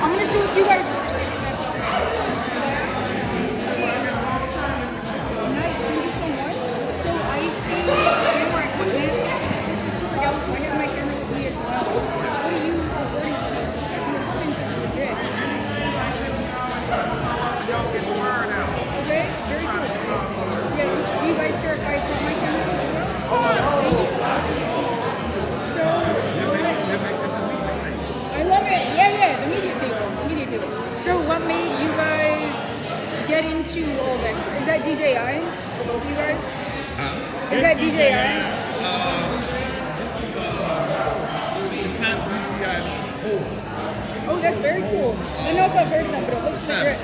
I'm gonna show you guys first. If that's okay. Nice, thank you so much. So I see camera equipment. This is super dope. I have my camera with me as well. What do you prefer? It's legit. Okay, very cool. Yeah, do you guys care if I put my camera as well? Thank you so much. So, I love it. Yeah, the media table. So what made you guys get into all this? Is that DJI for both of you guys? Is that DJI? Oh, that's very cool. I don't know if I've heard of them, but it looks legit.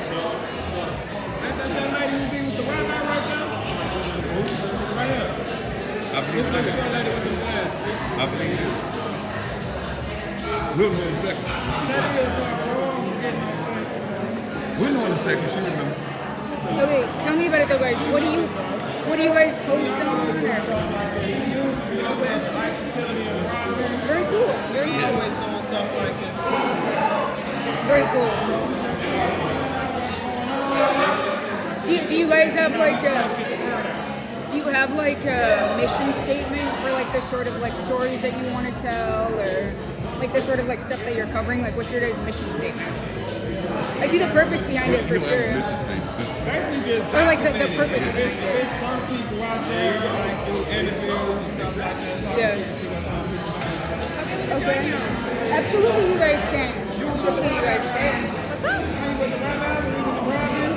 That lady who be with the right line right there? Right here. I believe This short lady with the glasses. I believe it. We'll know in a second. That is her bro. I'm getting on things. We'll know in a second. She remember. Okay, tell me about it though, guys. What do you guys post on there? Very cool. Very cool. Always doing stuff like this. Very cool. Do you guys have like a mission statement for like the sort of like stories that you want to tell, or like the sort of like stuff that you're covering? Like, what's your guys' mission statement? I see the purpose behind it for sure. Basically just Or like the purpose behind it. there's some people out there like do interviews and stuff like that. So Yeah. Okay. Absolutely, you guys can. Absolutely, you guys can. What's up?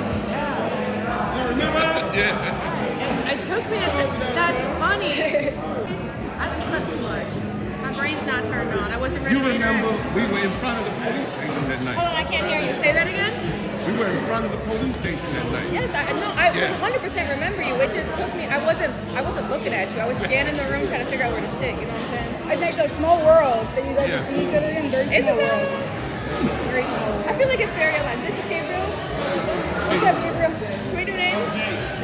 You remember us? Yeah. It took me a second. That's funny. I didn't sleep too much. My brain's not turned on. I wasn't ready You to remember interact. we were in front of the police station that Hold night. on, I can't hear you. Say that again? We were in front of the police station that night. Yes, I 100% remember you. It just took me. I wasn't looking at you. I was scanning the room trying to figure out where to sit. You know what I'm saying? It's actually a small world that you guys Yeah. are seeing each other in. Very Isn't small it? world. Very small world. I feel like it's very alive. This is Gabriel. What's up, Gabriel? Can we do names?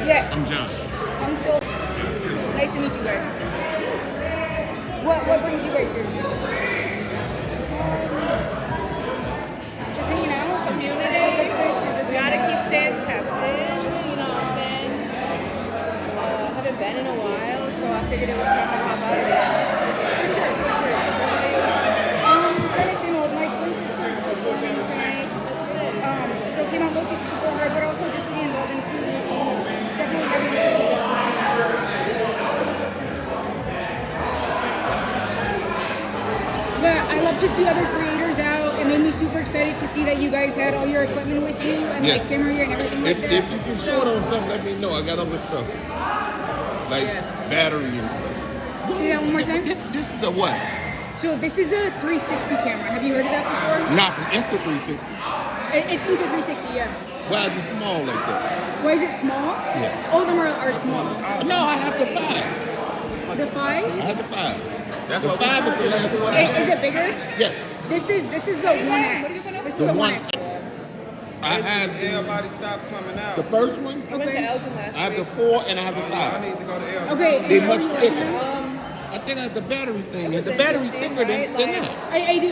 Yeah, I'm John. I'm so nice to meet you guys. What brings you guys here? Just hanging out? Community. We gotta keep staying tapped in. You know what I'm saying? Haven't been in a while, so I figured it was time to hop out of it. For sure. Kind of same old. My twin sister's performing tonight. So came out mostly to support her, but also just to be involved in definitely having a But I love to see other creators out. It made me super excited to see that you guys had all your equipment with you and Yeah. like camera gear and everything like If that. you can short on something, let me know. I got other stuff. Like battery and stuff. Say that one more time. This is a what? So this is a 360 camera. Have you heard of that before? Not from Insta360. It's into 360, yeah. Why is it small like that? Why is it small? Yeah. All of them are small. No, I have the 5. The 5? I have the 5. That's The what 5 is the last one I Is had. it bigger? Yes. This is the 1X. This is The the one. 1X. I have Everybody stopped coming out. the first one. I went to Elgin last I have the week. 4 and I have the I 5. need to go to L. Okay. They're much and- thicker. I think I have the battery thing. It was The battery interesting, thicker right? than Like- that. I do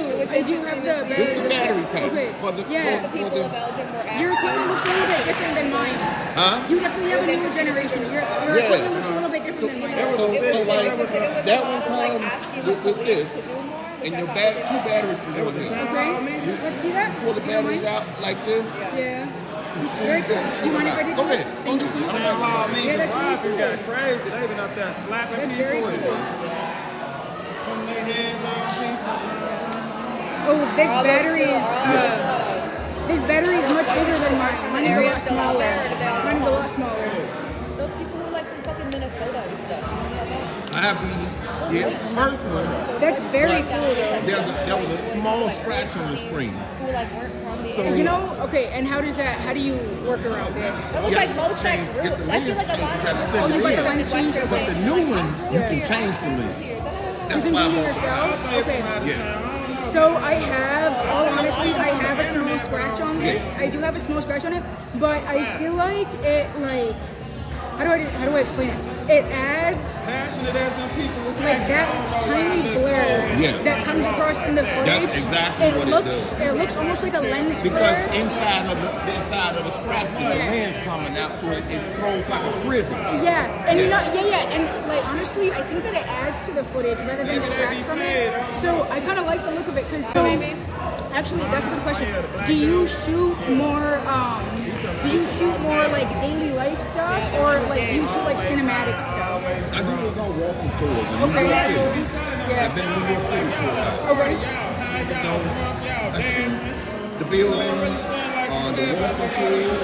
have the This is the battery pack. Okay. For the, Yeah. The people of Belgium were Your asking. equipment looks a little bit different than mine. Huh? You definitely have a newer generation. Your Yeah. equipment looks a little bit different than mine. So It was like, a that lot one of, like, comes asking with the police this. to do more, which And I your thought was 2 batteries can go in there. Okay. Let's see that. Pull the batteries out like this. Yeah. You Very squeeze cool. them. Do you mind if I do Go that? ahead. Thank you so much. CityHaulN Yeah, to that's drive, really you got crazy. They been up there slapping That's people very and cool. putting their hands on people. Oh, this battery is much bigger than mine. Mine is a lot smaller. Mine is a lot smaller. Those people who are like from fucking Minnesota and stuff. I first one, That's very but cool, though. there was a small scratch on the screen. Who like weren't from the So- area. You know, okay, and how do you work around it? It was Yeah, like low tech change- real. get the I feel lens like a changed, lot you got to of send Oh, it you got in. the lens changed, But okay. the new one, you Yeah, can yeah. change the lens. You That's can why I do it bought yourself? Okay. Yeah. So I have, all honesty, I have a small scratch on this. I do have a small scratch on it, but I feel like it, like, how do I explain it? It adds Passionate as them people was like that tiny blur Yeah. that comes across in the footage. That's exactly what it does. It looks almost like a lens Because flare. inside of the inside of the scratch is the Yeah. lens coming out, so it throws like a prism. Yeah, and you know, and like honestly, I think that it adds to the footage rather than detract from it. So I kind of like the look of it because actually, that's a good question. Do you shoot more? Like daily life stuff, or like do you shoot like cinematic stuff? I do what's called walking tours in New Okay. York City. Yeah. I've been in New York City for a while. Okay. So I shoot the buildings, the walking tours.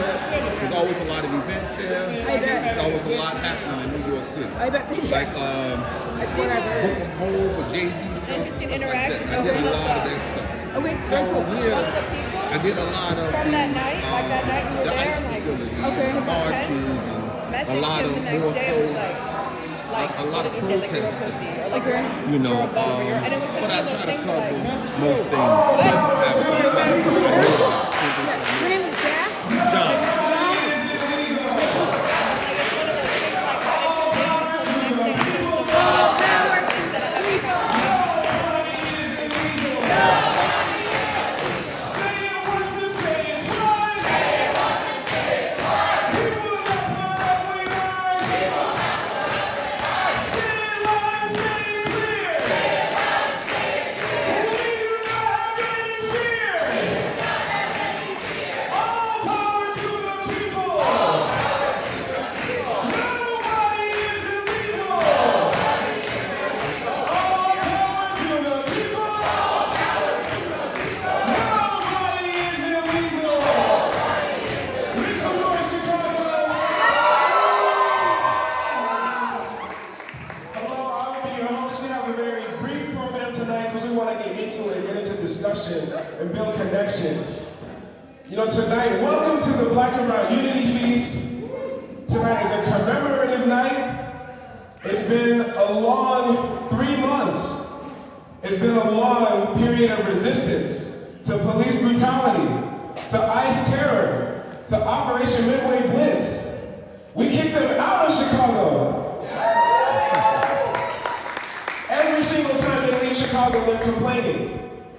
There's always a lot of events there. I bet. There's always a lot happening in New York City. I bet. Like That's what I've heard. Book of Hope or Jay-Z stuff. Interesting stuff interaction Like that. I did a with lot of that stuff. Okay, So very cool. here, I did a lot of From that night, like that night you were the there, ice like, facility, okay. marches, and message a lot him of the next more day so, was like a lot of what did he say, like you're a protest pussy, or like Okay. you know, you're a bum, or you're, and it was but I kind of try those to things cover like, most things. Your name is Jack? John. like it's one of those things like, how did you think the next day? Instead of having discussion and build connections. You know, tonight, welcome to the Black and Brown Unity Feast. Tonight is a commemorative night. It's been a long 3 months. It's been a long period of resistance to police brutality, to ICE terror, to Operation Midway Blitz. We kicked them out of Chicago. Every single time they leave Chicago, they're complaining.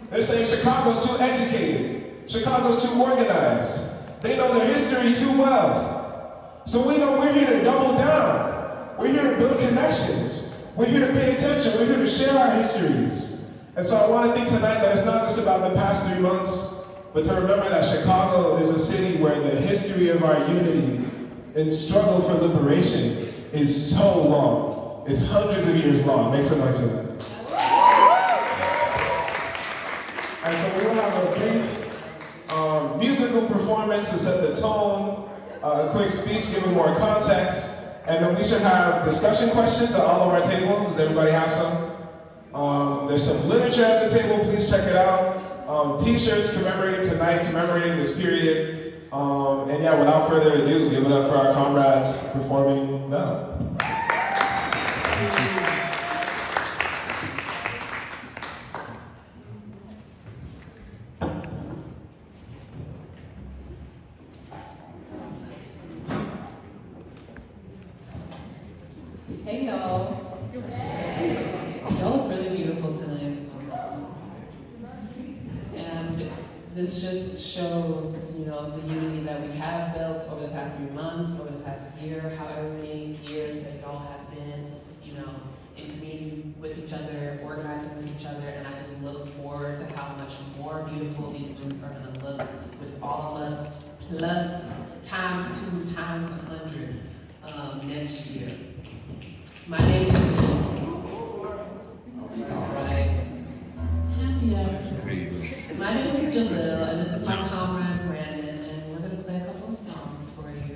They're saying Chicago's too educated. Chicago's too organized. They know their history too well. So we know we're here to double down. We're here to build connections. We're here to pay attention. We're here to share our histories. And so I want to think tonight that it's not just about the past 3 months, but to remember that Chicago is a city where the history of our unity and struggle for liberation is so long. It's hundreds of years long. Make some noise for that. And so we will have a brief musical performance to set the tone, a quick speech giving more context, and then we should have discussion questions at all of our tables. Does everybody have some? There's some literature at the table, please check it out. T-shirts commemorating tonight, commemorating this period. And yeah, without further ado, give it up for our comrades performing now. Hey y'all. Y'all look really beautiful tonight. And this just shows, you know, the unity that we have built over the past 3 months, over the past year, however many years that y'all have been, you know, in community with each other, organizing with each other, and I just look forward to how much more beautiful these groups are gonna look with all of us, plus times 2, times 100 next year. My name is Alright. Happy accidents. My name is Jalil, and this is my comrade Brandon, and we're going to play a couple of songs for you.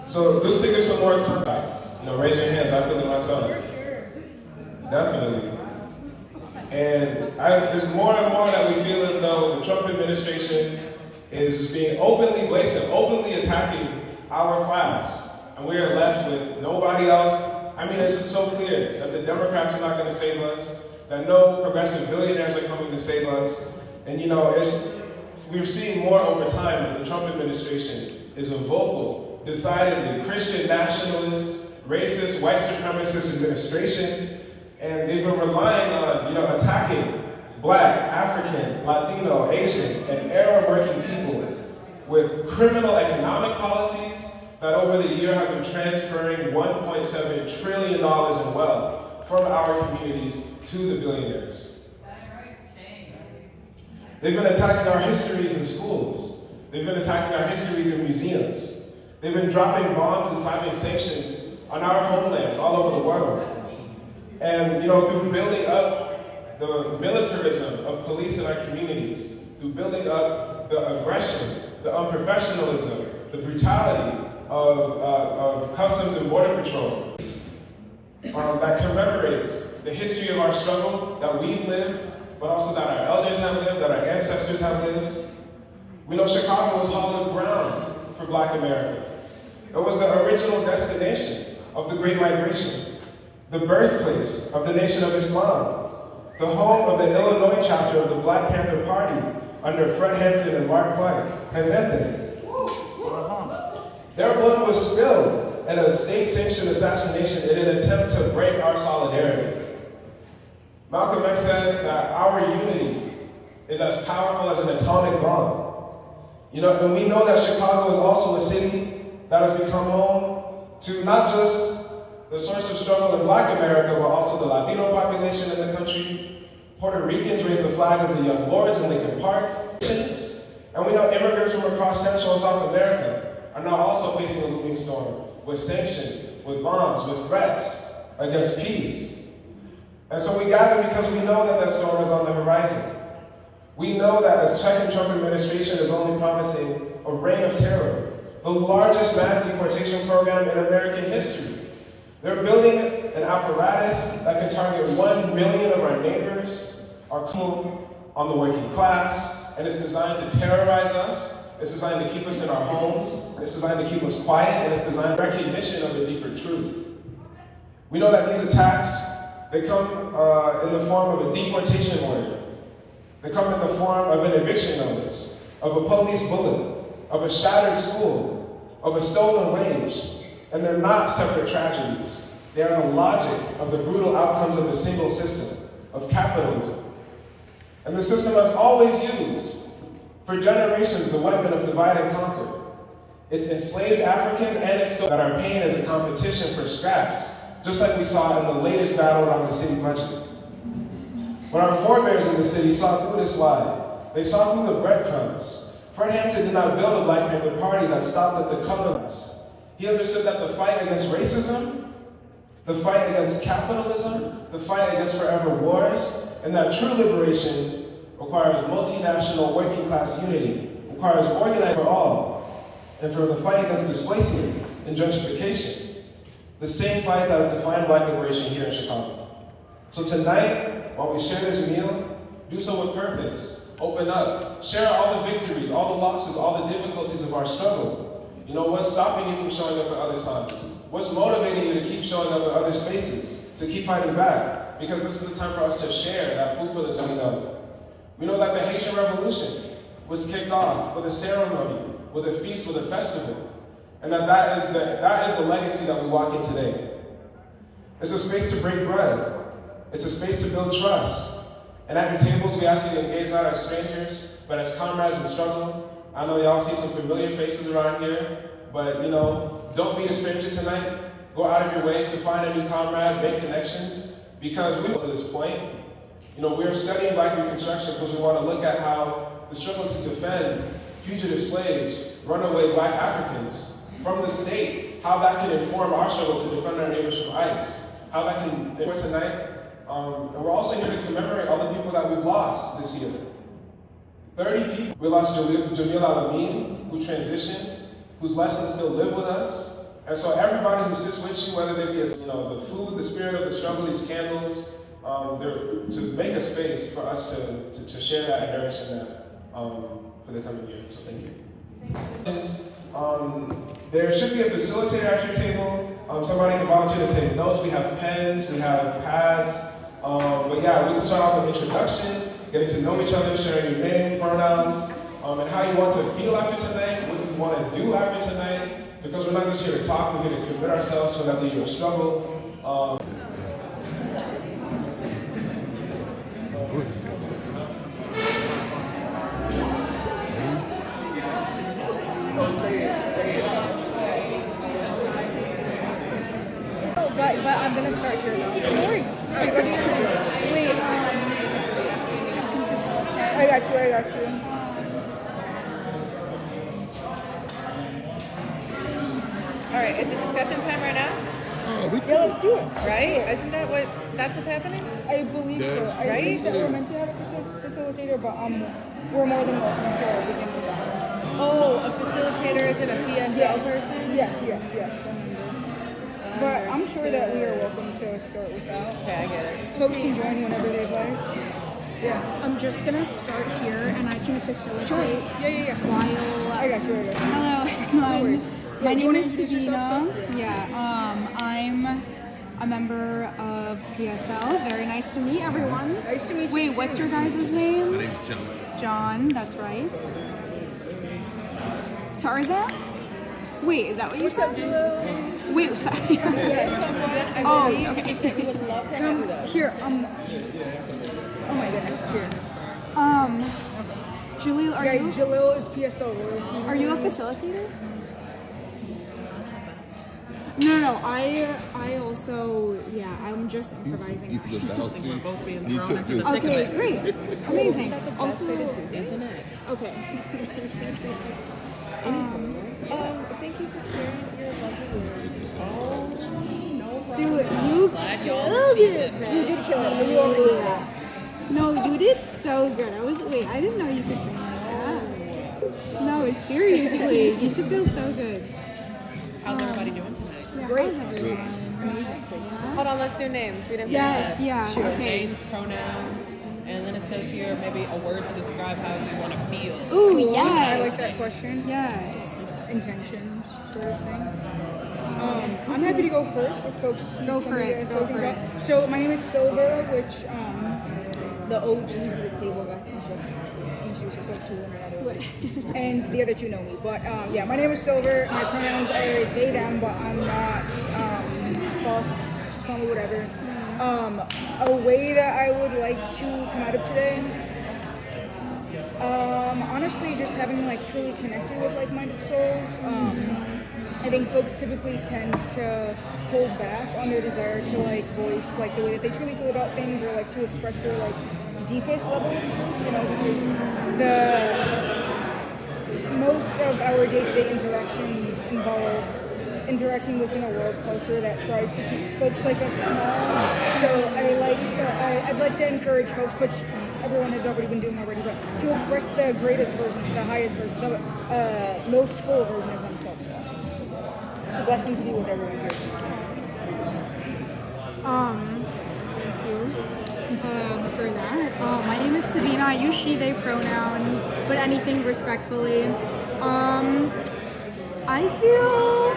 So let's think of some more contact. You know, raise your hands. I feel it myself. Definitely. And it's more and more that we feel as though the Trump administration is being openly blatant, openly attacking our class. And we are left with nobody else. I mean, it's just so clear that the Democrats are not going to save us, that no progressive billionaires are coming to save us. And you know, we're seeing more over time that the Trump administration is a vocal, decidedly Christian nationalist, racist, white supremacist administration. And they've been relying on, you know, attacking Black, African, Latino, Asian, and Arab working people with criminal economic policies that over the year have been transferring $1.7 trillion in wealth from our communities to the billionaires. They've been attacking our histories in schools. They've been attacking our histories in museums. They've been dropping bombs and signing sanctions on our homelands all over the world. And you know, through building up the militarism of police in our communities, through building up the aggression, the unprofessionalism, the brutality of Customs and Border Patrol, that commemorates the history of our struggle that we've lived, but also that our elders have lived, that our ancestors have lived. We know Chicago was hallowed ground for Black America. It was the original destination of the Great Migration, the birthplace of the Nation of Islam, the home of the Illinois chapter of the Black Panther Party under Fred Hampton and Mark Clark, Presente. Their blood was spilled in a state-sanctioned assassination in an attempt to break our solidarity. Malcolm X said that our unity is as powerful as an atomic bomb. You know, and we know that Chicago is also a city that has become home to not just the source of struggle in Black America, but also the Latino population in the country. Puerto Ricans raised the flag of the Young Lords in Lincoln Park. And we know immigrants from across Central and South America are now also facing a looming storm with sanctions, with bombs, with threats against peace. And so we gather because we know that storm is on the horizon. We know that this Trump administration is only promising a reign of terror, the largest mass deportation program in American history. They're building an apparatus that can target 1 million of our neighbors, our people on the working class, and it's designed to terrorize us. It's designed to keep us in our homes. It's designed to keep us quiet, and it's designed for recognition of the deeper truth. We know that these attacks, they come in the form of a deportation order. They come in the form of an eviction notice, of a police bullet, of a shattered school, of a stolen wage. And they're not separate tragedies. They are the logic of the brutal outcomes of the single system, of capitalism. And the system has always used, for generations, the weapon of divide and conquer. It's enslaved Africans and it's still that our pain is a competition for scraps, just like we saw in the latest battle around the city budget. But our forebears in the city saw through this lie. They saw through the breadcrumbs. Fred Hampton did not build a Black Panther Party that stopped at the color lines. He understood that the fight against racism, the fight against capitalism, the fight against forever wars, and that true liberation requires multinational working class unity, requires organizing for all, and for the fight against displacement and gentrification, the same fights that have defined Black liberation here in Chicago. So tonight, while we share this meal, do so with purpose, open up, share all the victories, all the losses, all the difficulties of our struggle. You know, what's stopping you from showing up at other times? What's motivating you to keep showing up at other spaces, to keep fighting back? Because this is the time for us to share that food for the soul we know. We know that the Haitian Revolution was kicked off with a ceremony, with a feast, with a festival. And that is the legacy that we walk in today. It's a space to break bread. It's a space to build trust. And at your tables, we ask you to engage not as strangers, but as comrades in struggle. I know y'all see some familiar faces around here, but you know, don't be a stranger tonight. Go out of your way to find a new comrade, make connections, because we to this point. You know, we're studying Black Reconstruction because we want to look at how the struggle to defend fugitive slaves, runaway Black Africans from the state, how that can inform our struggle to defend our neighbors from ICE, how that can inform tonight. And we're also here to commemorate all the people that we've lost this year. 30 people. We lost Jamil Alameen, who transitioned, whose lessons still live with us. And so everybody who sits with you, whether they be, the food, the spirit of the struggle, these candles, they're to make a space for us to share that and nourish in that for the coming year. So thank you. There should be a facilitator at your table. Somebody can volunteer to take notes. We have pens, we have pads. But yeah, we can start off with introductions, getting to know each other, sharing your name, pronouns, and how you want to feel after tonight, what you want to do after tonight. Because we're not just here to talk, we're here to commit ourselves to another year of struggle. But I'm gonna start here now. Don't worry. Wait, I got you. All right, is it discussion time right now? Yeah, let's do it. Right? Isn't that that's what's happening? I believe so. I think that we're meant to have a facilitator, but we're more than welcome to begin with that. Oh, a facilitator is it a PSL person? Yes. But I'm sure that we are welcome to start with that. Okay, I get it. Folks can join whenever they'd like. Yeah. I'm just gonna start here and I can facilitate. Sure. Yeah. While I got you. Hello everyone. My do you name wanna is introduce Sabina. yourself, sir? Yeah. I'm a member of PSL. Very nice to meet everyone. Nice to meet you. Wait, what's your guys' names? My name's John. John, that's right. Tarzan? Wait, is that what you said? Wait, sorry. Oh, okay. We would love to have you though. Here, Oh my goodness. Here. Julie, are Guys, you? Jalil is PSL royalty. Are you a facilitator? No. I also, I'm just improvising. Okay, great, amazing. Also, Isn't it? okay. Thank you for sharing your lovely words. No problem. Dude, you Glad y'all killed received it. it. You did kill it. You already did. No, you did so good. I didn't know you could sing like that. No, seriously, you should feel so good. How's everybody doing tonight? Yeah, Great. how's everyone? Amazing. Hold on, let's do names. We didn't Yes, finish that. yeah, Sure. okay. Names, pronouns, and then it says here maybe a word to describe how you want to feel. Ooh, I yes. like that question. Yes. Intentions, sort of thing. I'm happy to go first if folks Go for it, go for it. So my name is Silver, which the OGs of the table got introduce yourself to one another. And the other two know me. But yeah, my name is Silver. My pronouns are they, them, but I'm not false. Just call me whatever. A way that I would like to come out of today. Honestly, just having like truly connected with like-minded souls. I think folks typically tend to hold back on their desire to like voice like the way that they truly feel about things, or like to express their like deepest level of truth. You know, because most of our day-to-day interactions involve interacting within a world culture that tries to keep folks like us small. So I'd like to encourage folks, which everyone has already been doing already, but to express the greatest version, the highest version, the most full version of themselves possible. It's a blessing to be with everyone here. Thank you for that. My name is Sabina. I use she, they pronouns, but anything respectfully. I feel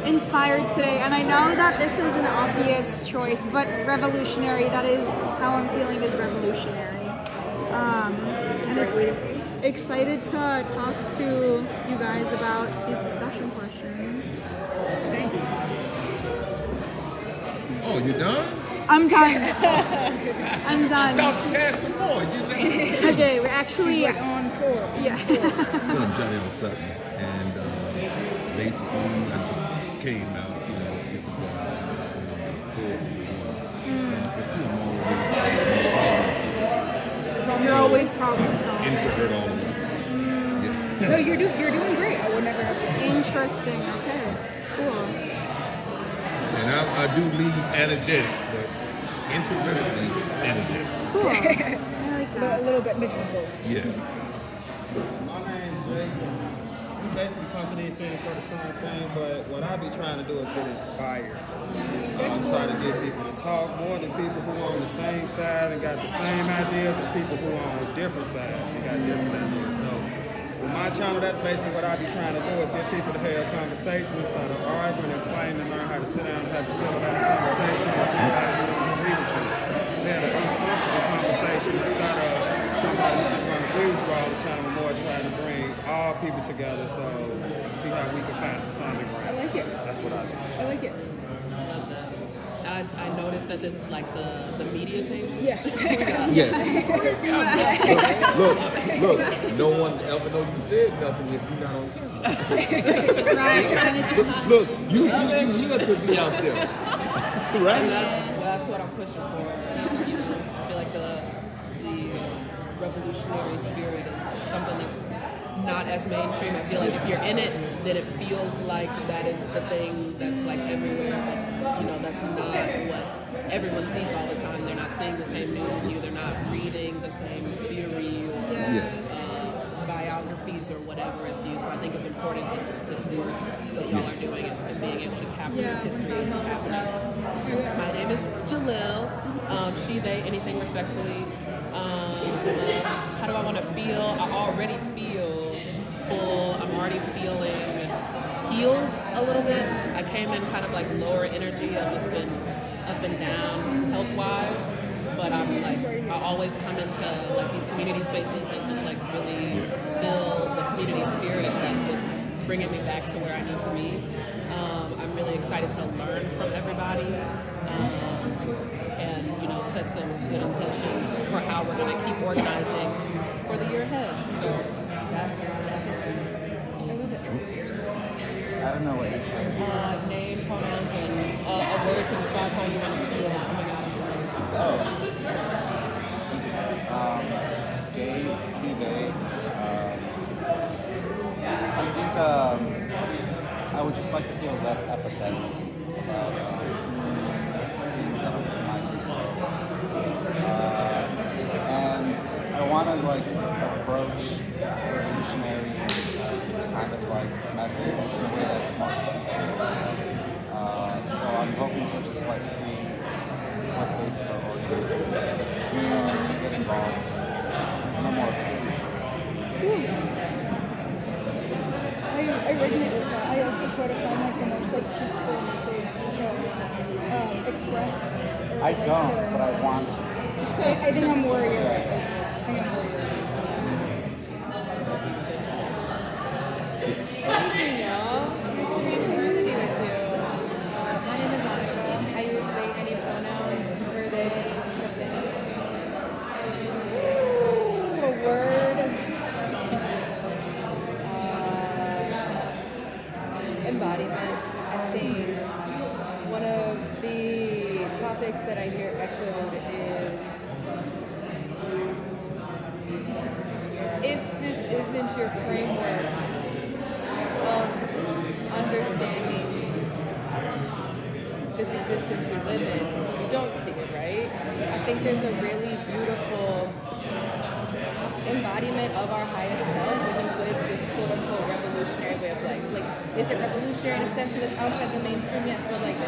inspired today, and I know that this is an obvious choice, but revolutionary, that is how I'm feeling, is revolutionary. And excited to talk to you guys about these discussion questions. Oh, you done? I'm done. I'm done. I thought you had some more. You done? Okay, we're actually, Like encore. yeah. I'm Johnny L. Sutton, and basically I just came out, to get the ball but too, I'm You're always problem solving. introvert all the way. Yeah. No, you're doing great. I would never have to. Interesting. Okay. Cool. And I do leave energetic, but introvertedly energetic. Cool. I like A that. little bit mixed of both. Yeah. My name's Jay. we basically come to these things for the same thing, but what I be trying to do is get inspired. I'm trying to get people to talk more than people who are on the same side and got the same ideas and people who are on different sides and got different ideas. So with my channel, that's basically what I be trying to do is get people to have a conversation instead of arguing and fighting and learn how to sit down and have a civilized conversation with somebody who don't agree with you. So have an uncomfortable conversation instead of somebody who just want to agree with you all the time and more trying to bring all people together so see how we can find some common ground. I like it. That's what I do. I like it. I noticed that this is like the media table. Yes. Yeah. Look, no one ever know you said nothing if you're not on camera. Right, and it's a time. Look, you have to be out there. And Right? that's what I'm pushing for. You know, I feel like the revolutionary spirit is something that's not as mainstream. I feel like if you're in it, then it feels like that is the thing that's like everywhere. But you know, that's not what everyone sees all the time. They're not seeing the same news as you. They're not reading the same theory or biographies or whatever as you. So I think it's important this work that y'all are doing and being able to capture history as it's happening. My name is Jalil. She, they, anything respectfully. How do I want to feel? I already feel full. I'm already feeling healed a little bit. I came in kind of like lower energy. I've just been up and down health-wise. But I'm like, I always come into like these community spaces and just like really feel the community spirit, like just bringing me back to where I need to be. I'm really excited to learn from everybody. And you know, set some good intentions for how we're going to keep organizing for the year ahead. So that's it. I love it. I don't know what you're saying. Name, pronouns, and a word to describe how you want to feel. Oh my God. Gay, he, they. I think I would just like to feel less apathetic about things that are in my control. And I want to like approach revolutionary kind of like methods in a way that's more peaceful. So I'm hoping to just like see what phases are organized, get involved in a more peaceful way. I resonate with that. I also try to find like the most like peaceful methods to express. Or, I like, don't, but I want to. I think I'm where you're at as well. I think I'm where you're at as well. Good evening, y'all. Nice to be in community with you. My name is Annika. I use they, any pronouns for they, except they. Ooh, a word. Embodiment. I think one of the topics that I hear echoed is if this isn't your framework of understanding this existence we live in, you don't see it, right? I think there's a really beautiful embodiment of our highest self when you live this quote-unquote revolutionary way of life. Like, is it revolutionary in a sense because it's outside the mainstream? Yes, but like,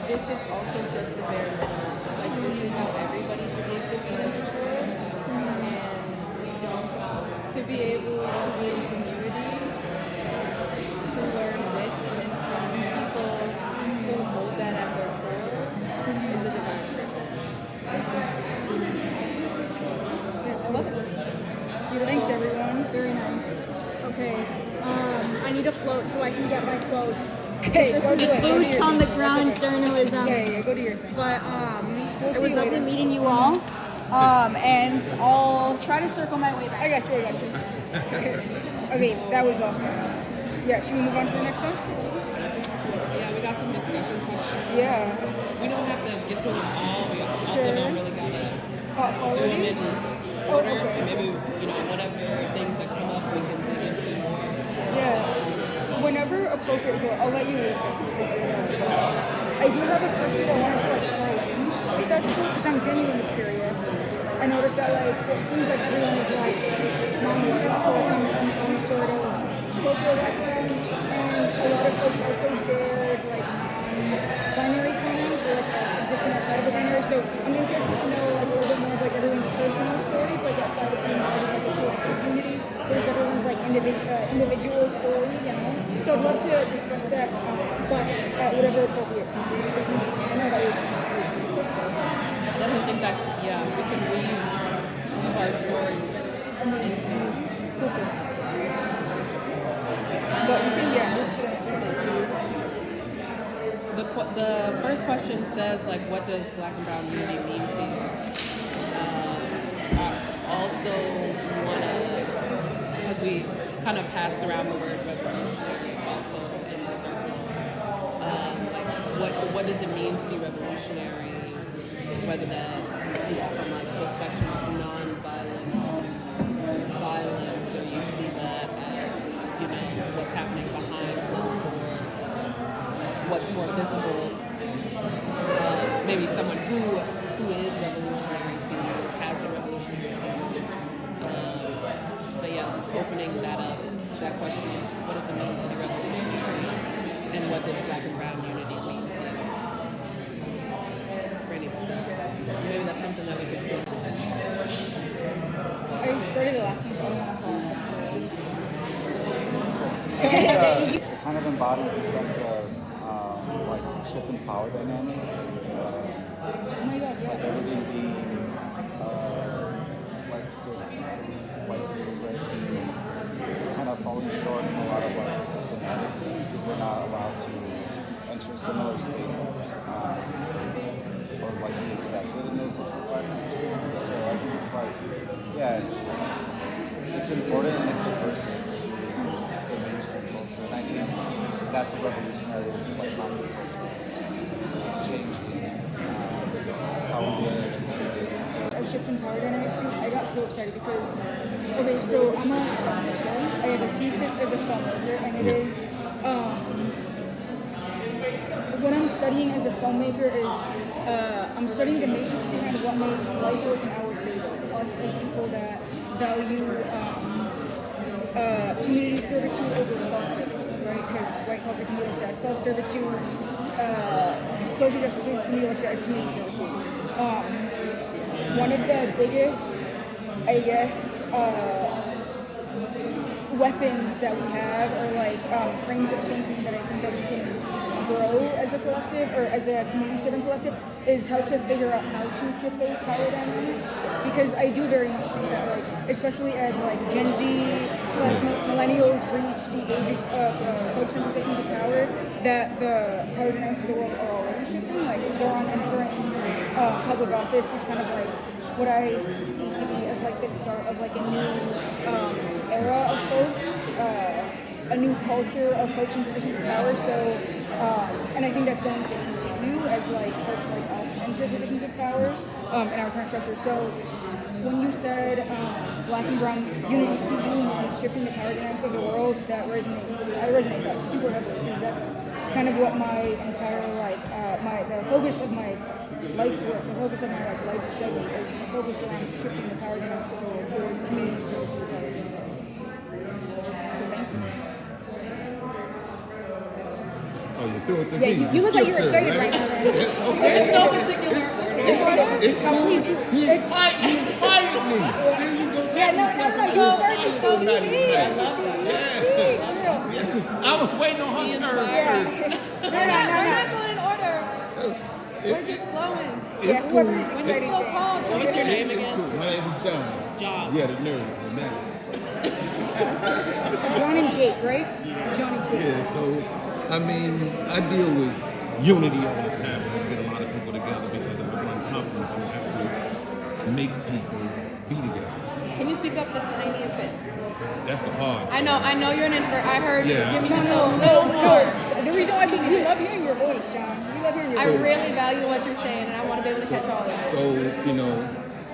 this is also just the bare minimum. Like, this is how everybody should be existing in this world. And to be able to be in community, to learn with and from people who hold that at their core is a divine privilege. Yeah, I love it. Thanks everyone. Very nice. Okay. I need a float so I can get my quotes. Hey, This is boots on the ground journalism. Yeah, go to your thing. But We'll it see was you lovely later. meeting you all. And I'll try to circle my way back. I got you. Okay, that was awesome. Yeah, should we move on to the next one? Yeah, we got some discussion questions. Yeah. We don't have to get to them all. We also Sure. don't really gotta Follow do them in these? order. okay. And maybe, you know, whatever things that come up, we can dig into more. Yeah. Whenever appropriate, so I'll let you read things because you're I do have a question I want to like throw in. If that's cool, because I'm genuinely curious. I noticed that like it seems like everyone is like non-white or comes from some sort of cultural background, and a lot of folks also shared like binary pronouns or like existing outside of the binary. So I'm interested to know like a little bit more of like everyone's personal stories, like outside of like the collective community. There's everyone's like individual story, you know. So I'd love to discuss that, but at whatever appropriate time. I know that we're I definitely think that we can weave our stories into. But you can move to the next one. The first question says like, what does Black and Brown unity mean to you? I also want to, as we kind of passed around the word revolutionary, also in the circle, like what does it mean to be revolutionary? Whether that from like the spectrum of non-violence to violence, or you see that as, you know, what's happening behind closed doors, what's more visible, maybe someone who is revolutionary to you, has been revolutionary to you. But yeah, just opening that up, that question of what does it mean to be revolutionary, and what does Black and Brown unity mean to you? For anybody. Maybe that's something that we could see. I started the last one, so I'm not It kind of embodies the sense of like shifting power dynamics. Oh my god, Like yes. everything being like cis, white people, right? Being kind of falling short in a lot of like systematic things because we're not allowed to enter similar spaces or like be accepted in those social classes. So I think it's like, yeah, it's important and it's subversive to the mainstream culture, and I think that's a revolutionary is like popular culture. It's changing how we live. Our shift in power dynamics too. I got so excited because, okay, so I'm a filmmaker. I have a thesis as a filmmaker, and it is, what I'm studying as a filmmaker is, I'm studying the matrix behind what makes life work in our favor. Us as people that value community servitude over self-servitude, right? Because white culture can be looked at as self-servitude, social justice can be looked at as community servitude. One of the biggest, I guess, weapons that we have, or like frames of thinking that I think that we can grow as a collective, or as a community-serving collective, is how to figure out how to shift those power dynamics. Because I do very much think that, like, especially as like Gen Z / millennials reach the age of folks in positions of power, that the power dynamics of the world are already shifting. Like Zoran entering public office is kind of like what I see to be as like the start of like a new era of folks, a new culture of folks in positions of power. So, and I think that's going to continue as like folks like us enter positions of power in our current structure. So, when you said Black and Brown unity to you and shifting the power dynamics of the world, that resonates. I resonate with that super heavily because that's kind of what my entire like the focus of my life's work, the focus of my like life struggle is focused around shifting the power dynamics of the world towards community services rather than self. So thank you. Oh, you threw it to Yeah, me. you look like you're excited right now. Man. Okay. There's no particular order. He inspired me. There you go. Yeah, no. You started so me. I was waiting on her turn. Yeah. We're not going in order. We're just flowing. Yeah, It's whoever's cool. excited. Feel called. What's your name It's again? cool. My name is John. John. Yeah, the nerd. The man. John and Jake, right? John and Jake. Yeah, so, I mean, I deal with unity all the time. I get a lot of people together because I run companies who have to make people be together. Can you speak up the tiniest bit? That's the hard part. I know you're an introvert. I heard you. Yeah. Give me No, just no, a little more. no. The reason why we love hearing your voice, Sean. We love hearing your I voice. really value what you're saying, and I want to be able to catch all of it. So, you know,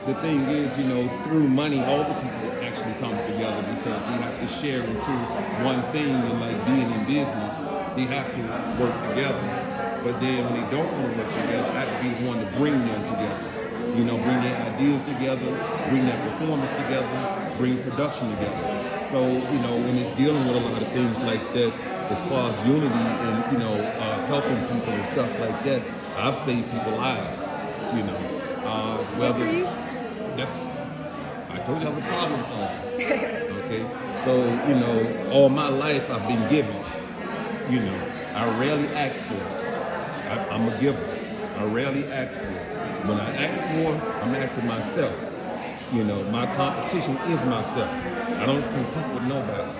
the thing is, you know, through money, all the people actually come together because we have to share into one thing, and like being in business, they have to work together. But then when they don't want to work together, I have to be the one to bring them together. You know, bring their ideas together, bring their performance together, bring production together. So, you know, when it's dealing with a lot of things like that, as far as unity and, you know, helping people and stuff like that, I've saved people's lives, you know. Whether for you. that's, I told you I'm a problem solver. Okay, so, you know, all my life I've been given, you know. I rarely ask for it. I'm a giver. I rarely ask for it. When I ask for it, I'm asking myself. You know, my competition is myself. I don't compete with nobody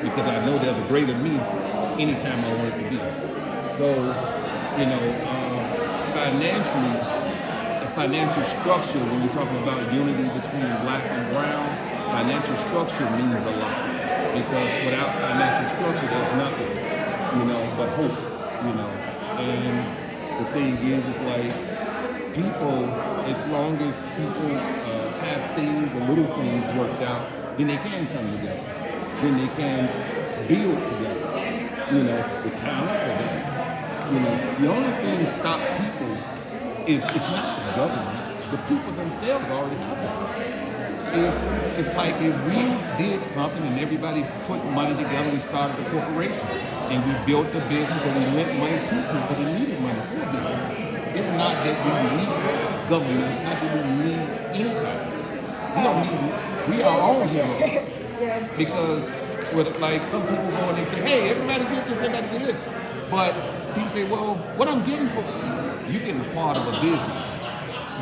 because I know there's a greater me anytime I want it to be. So, you know, financially, the financial structure, when you're talking about unity between black and brown, financial structure means a lot. Because without financial structure, there's nothing, you know, but hope, you know. And the thing is, it's like people, as long as people have things, the little things worked out, then they can come together. Then they can build together. You know, the talent for that. You know, the only thing that stops people is it's not the government. The people themselves already have it. It's like if we did something and everybody put money together, we started a corporation and we built the business and we lent money to people that needed money for business. It's not that we need government, it's not that we need anybody. We don't need it. We are our own heroes. Because with like some people go and they say, hey, everybody get this, everybody get this. But people say, well, what I'm getting for you getting a part of a business.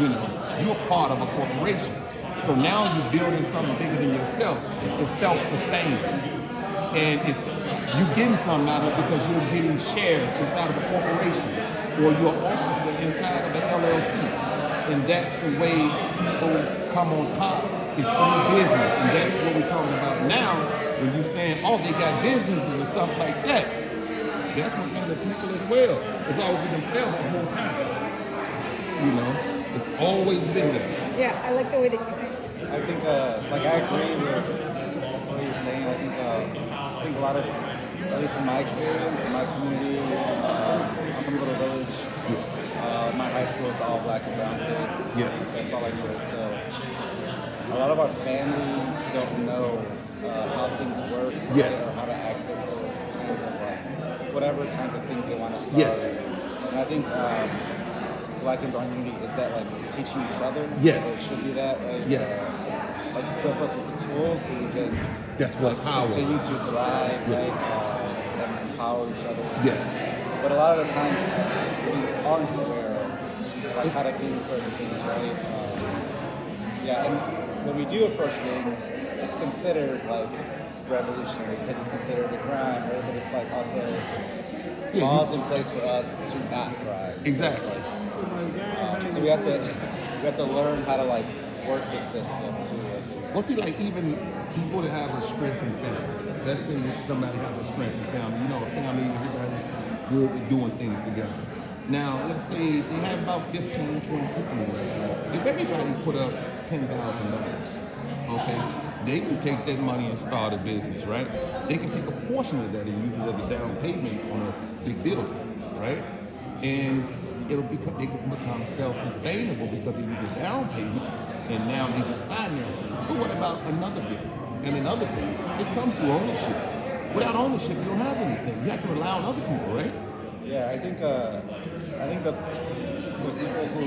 You know, you're part of a corporation. So now you're building something bigger than yourself. It's self-sustaining. And it's you getting something out of it because you're getting shares inside of a corporation or you're an officer inside of the LLC. And that's the way people come on top is through business. And that's what we're talking about now when you're saying, oh, they got businesses and stuff like that. That's within the people as well. It's always been themselves the whole time. You know, it's always been there. Yeah, I like the way that you think. I think, like, I agree with what you're saying. I think a lot of, at least in my experience, in my community, I'm from a little village. My high school is all black and brown kids. Yeah. That's all I knew. So a lot of our families don't know how things work, right? Yes. Or how to access those kinds of, whatever kinds of things they want to start. Yes. And I think black and brown unity is that like teaching each other. Yes. Or it should be that. Like, Yes. Like equip us with the tools so we can That's what power. continue to thrive, Yes. right? And empower each other. Yes. But a lot of the times we aren't aware of like how to do certain things, right? Yeah, and when we do approach things, it's considered like revolutionary because it's considered a crime, right? But it's like also laws in place for us to not thrive. Exactly. So we have to learn how to like work the system too. Well, see, like even people that have a strengthened family. Let's say somebody has a strengthened family. You know, a family, everybody's good at doing things together. Now, let's say they have about 15, 20 people in the restaurant. If everybody put up $10,000, okay, they can take that money and start a business, right? They can take a portion of that and use it as a down payment on a big building, right? And they can become self-sustainable because they use a down payment and now they just finance it. But what about another building and another building? It comes through ownership. Without ownership, you don't have anything. You have to rely on other people, right? Yeah, I think the people who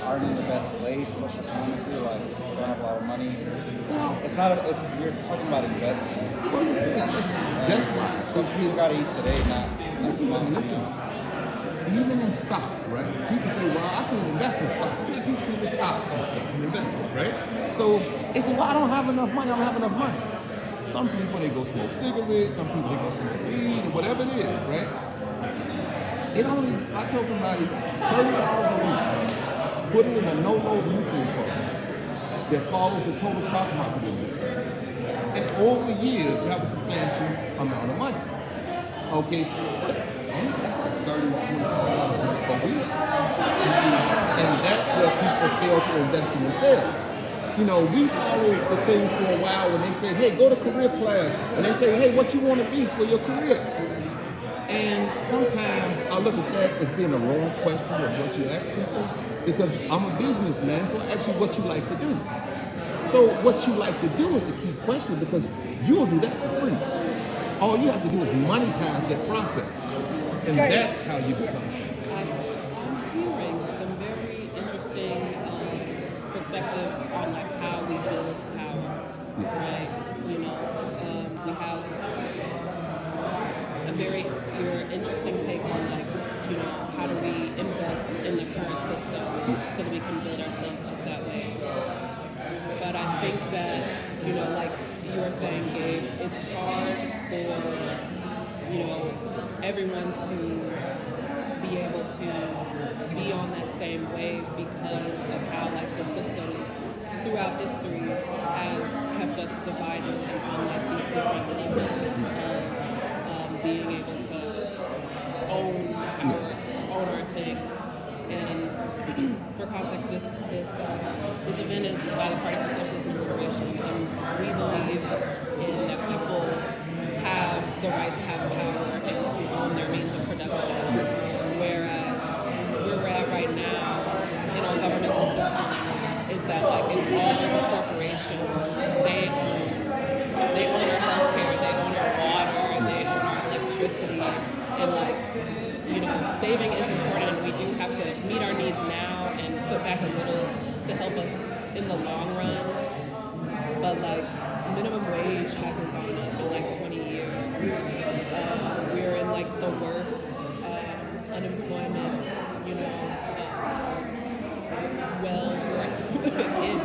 aren't in the best place socioeconomically, like don't have a lot of money, you're talking about investing. That's why. So people gotta eat today, not next month. Even in stocks, right? People say, well, I can invest in stocks. They teach people stocks and stuff and investment, right? So it's well, I don't have enough money, I don't have enough money. Some people, they go smoke cigarettes, some people, they go smoke weed, whatever it is, right? I told somebody, $30 a week, put it in a no-load mutual fund that follows the total stock market index. And over years, you have a substantial amount of money. Okay, $30, $25 a week. And that's where people fail to invest in themselves. You know, we followed the thing for a while when they say, hey, go to career class. And they say, hey, what you want to be for your career? And sometimes I look at that as being a wrong question of what you ask people, because I'm a businessman, so I ask you what you like to do. So what you like to do is the key question, because You'll do that for free. All you have to do is monetize that process. And Guys, that's how you become something. I'm hearing some very interesting perspectives on like how we build power, right? You know, we have your interesting take on like, you know, how do we invest in the current system so that we can build ourselves up that way. But I think that, you know, like you were saying, Gabe, it's hard for, you know, everyone to be able to be on that same wave because of how like the system throughout history has kept us divided and on like these different levels of being able to own our things. And for context, this event is by the Party for Socialism and Liberation, and we believe in that people have the right to have power and to own their means of production. Whereas where we're at right now in our governmental system is that like it's all the corporations. They own our healthcare, they own our water, they own our electricity, and like, you know, saving is important. We do have to meet our needs now and put back a little to help us in the long run. But like minimum wage hasn't gone up in like 20 years. We're in like the worst unemployment, you know, in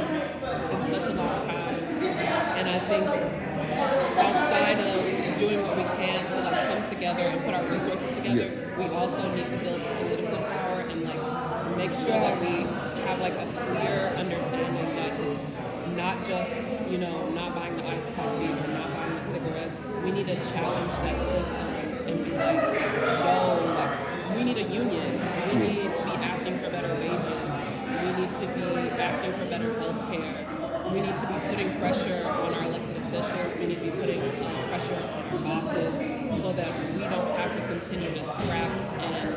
such a long time. And I think outside of doing what we can to like come together and put our resources together, we also need to build political power and like make sure that we have like a clear understanding that it's not just, you know, not buying the iced coffee or not buying the cigarettes. We need to challenge that system and be like, yo, like we need a union. We need to be asking for better wages. We need to be asking for better health care. We need to be putting pressure on our elected officials. We need to be putting pressure on our bosses so that we don't have to continue to scrap and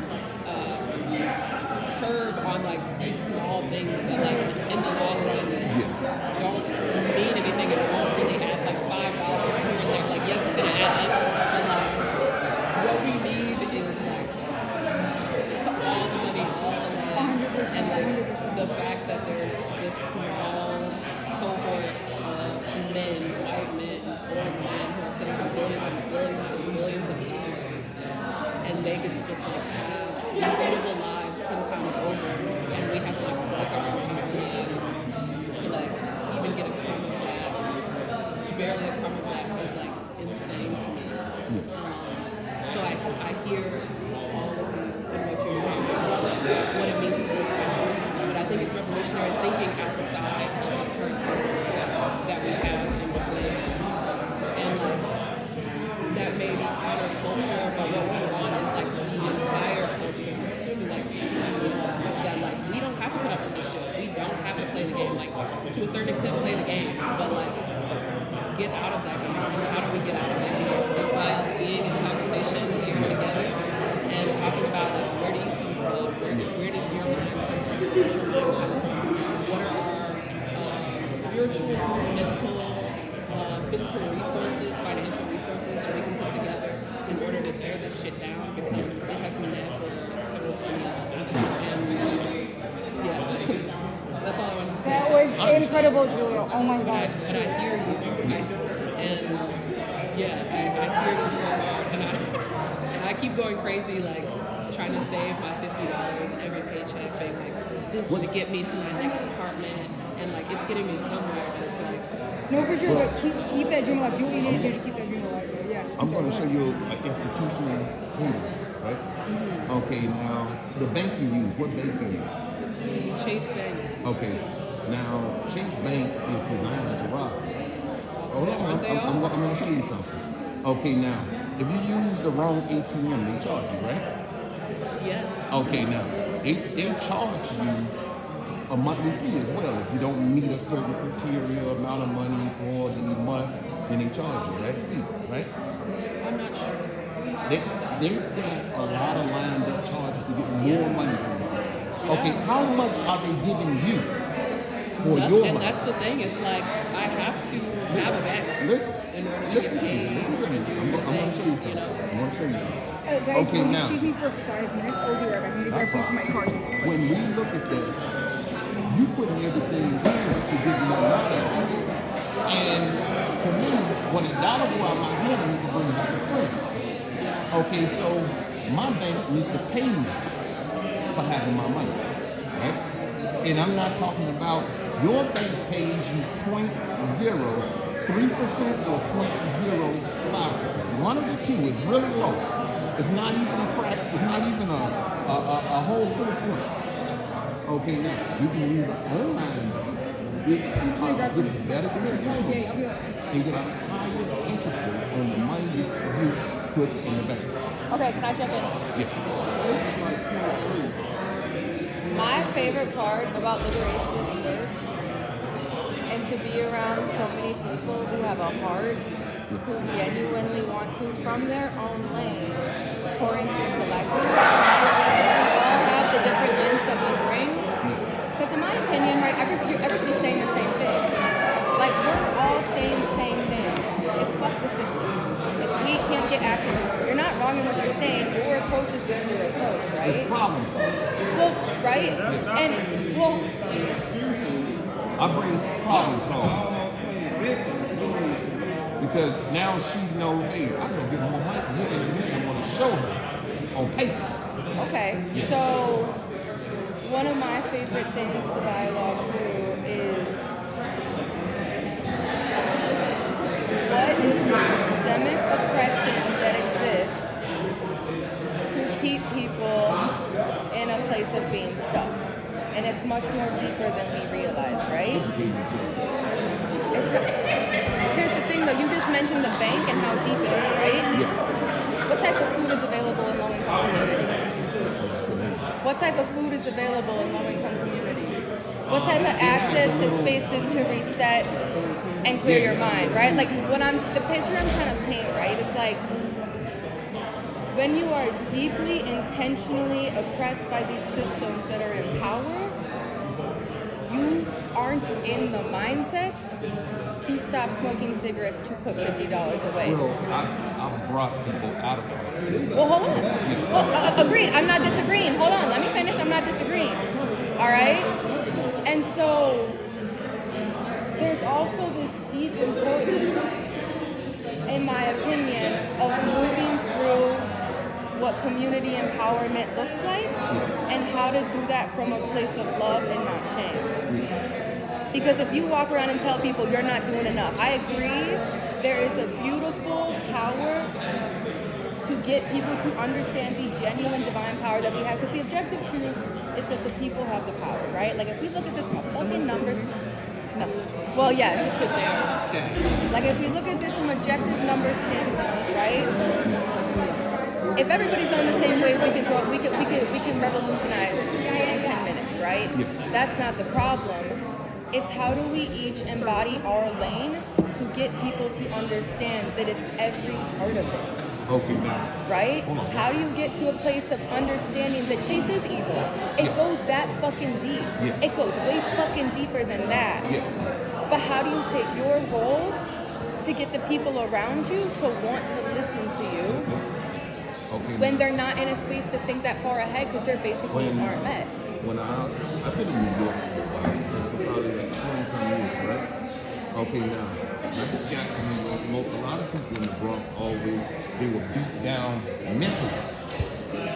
curb on like these small things that like in the long run don't mean anything and won't really add like $5 here and there. Like yes, it's gonna add up, but like what we need is like all the money, all the land, and like the fact that there's this small cohort of men, white men, old men who are sitting on billions and billions and billions of dollars, and they get to just like have these beautiful lives 10 times over, and we have to like work our entire lives to like even get a crumb of that. Barely a crumb of that is like insane to me. So I hear all of you and what you're doing, what it means to be power, but I think it's revolutionary thinking outside of the current system that we have in place. And like that may be counterculture, but what we want is like the entire culture to like see that like we don't have to put up with this shit. We don't have to play the game. Like to a certain extent play the game, but like get out of that game. How do we get out of that game? It's by us being in conversation here together and talking about like where do you come from? Where does your mind come from? What are our spiritual, mental, physical resources, financial resources that we can put together in order to tear this shit down because it has never served anyone. And that's all I wanted to say. That was incredible, Julia. Oh my God. But I hear you. I hear you so hard. And I keep going crazy, like trying to save my $50 every paycheck, being like, this is going to get me to my next apartment. And like, it's getting me somewhere, but it's like, No, for sure, but keep that dream alive. Julia needs you to keep that dream alive. Yeah. I'm going to show you an institutional thing, right? Okay, now the bank you use, what bank you use? Chase Bank. Okay, now Chase Bank is designed to rob. Hold on, I'm going to show you something. Okay, now if you use the wrong ATM, they charge you, right? Yes. Okay, now they charge you a monthly fee as well. If you don't meet a certain criteria amount of money for the month, then they charge you that fee, right? I'm not sure. They've got a lot of lines that charge to get more money from you. Okay, how much are they giving you? for That- your and life. that's the thing. It's like I have to have a bank Listen, in order to listen get to me. paid. Listen to me. I'm going to show you something. I'm going to show you something. Oh, guys, Okay, will you now. excuse me for 5 minutes? I'll be right back. I need to grab something from my car. When we look at that, you putting everything in, but you're getting no money out of it. And to me, when $1 go out my hand, I need to bring it back to front. Okay, so my bank needs to pay me for having my money, right? And I'm not talking about your bank pays you 0.03% or 0.05%. One of the two is really low. It's not even a fraction. It's not even a whole full point. Okay, now you can use an online bank, which is better than traditional, Okay, I'll be right back. and get a higher interest rate on the money you put in the bank. Okay, can I jump in? Yes. My favorite part about liberationist work and to be around so many people who have a heart, who genuinely want to, from their own lane, pour into the collective. We all have the different lens that we bring. Because in my opinion, right, everybody's saying the same thing. Like, we're all saying the same thing. It's fuck the system. It's we can't get access. You're not wrong in what you're saying. Your approach is just your approach, right? It's problem solving. Well, right? And, well, I bring problem solving. Because now she knows, hey, I'm gonna give her more money for here and I want to show her on paper. okay. Yeah. So, one of my favorite things to dialogue through is what is the systemic oppression that exists to keep people in a place of being stuck? And it's much more deeper than we realize, right? It's not, here's the thing though, you just mentioned the bank and how deep it is, right? Yes. What type of food is available in low-income communities? What type of food is available in low-income communities? What type of access to spaces to reset and clear your mind, right? Like the picture I'm trying to paint, right? It's like when you are deeply, intentionally oppressed by these systems that are in power, you aren't in the mindset to stop smoking cigarettes to put $50 away. Well, I've brought people out of it. Well, hold on. Well, agreed. I'm not disagreeing. Hold on. Let me finish. I'm not disagreeing. All right? And so there's also this deep importance, in my opinion, of moving through what community empowerment looks like and how to do that from a place of love and not shame. Because if you walk around and tell people you're not doing enough, I agree, there is a beautiful power to get people to understand the genuine divine power that we have. Because the objective truth is that the people have the power, right? Like if we look at this from fucking numbers, no. Well, yes. Like if we look at this from objective numbers standpoint, right? If everybody's on the same wave, we can revolutionize in 10 minutes, right? That's not the problem. It's how do we each embody our lane to get people to understand that it's every part of it. Okay, now. Right? How do you get to a place of understanding that chase is evil? It goes that fucking deep. It goes way fucking deeper than that. But how do you take your role to get the people around you to want to listen to you when they're not in a space to think that far ahead because their basic needs aren't met? When I've been in New York for a while, for probably like 20-some years, right? Okay, now, I just got to New York. A lot of people in the Bronx they were beat down mentally.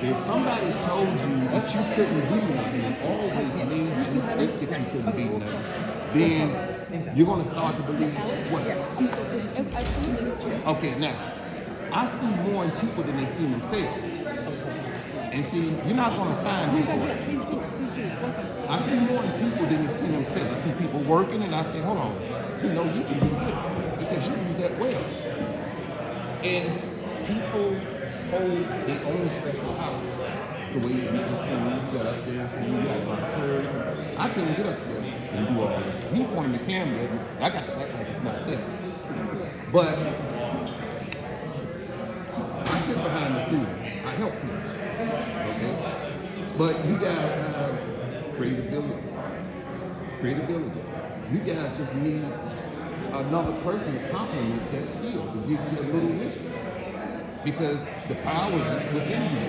If somebody told you that you couldn't do nothing and always made you think that you couldn't be nothing, then you're going to start to believe what? Okay, now, I see more in people than they see in themselves. And see, you're not going to find people. I see more in people than they see themselves. I see people working and I say, hold on, you know, you can do this because you do that well. And people hold their own special house. The way you can see, you got up there, you got my third. I couldn't get up there and do all that. He pointed the camera at me. I got to act like it's not there. But I sit behind the scenes. I help people. Okay? But you gotta have creativity. Credibility. You guys just need another person to complement that skill, to give you a little lift. Because the power is within you.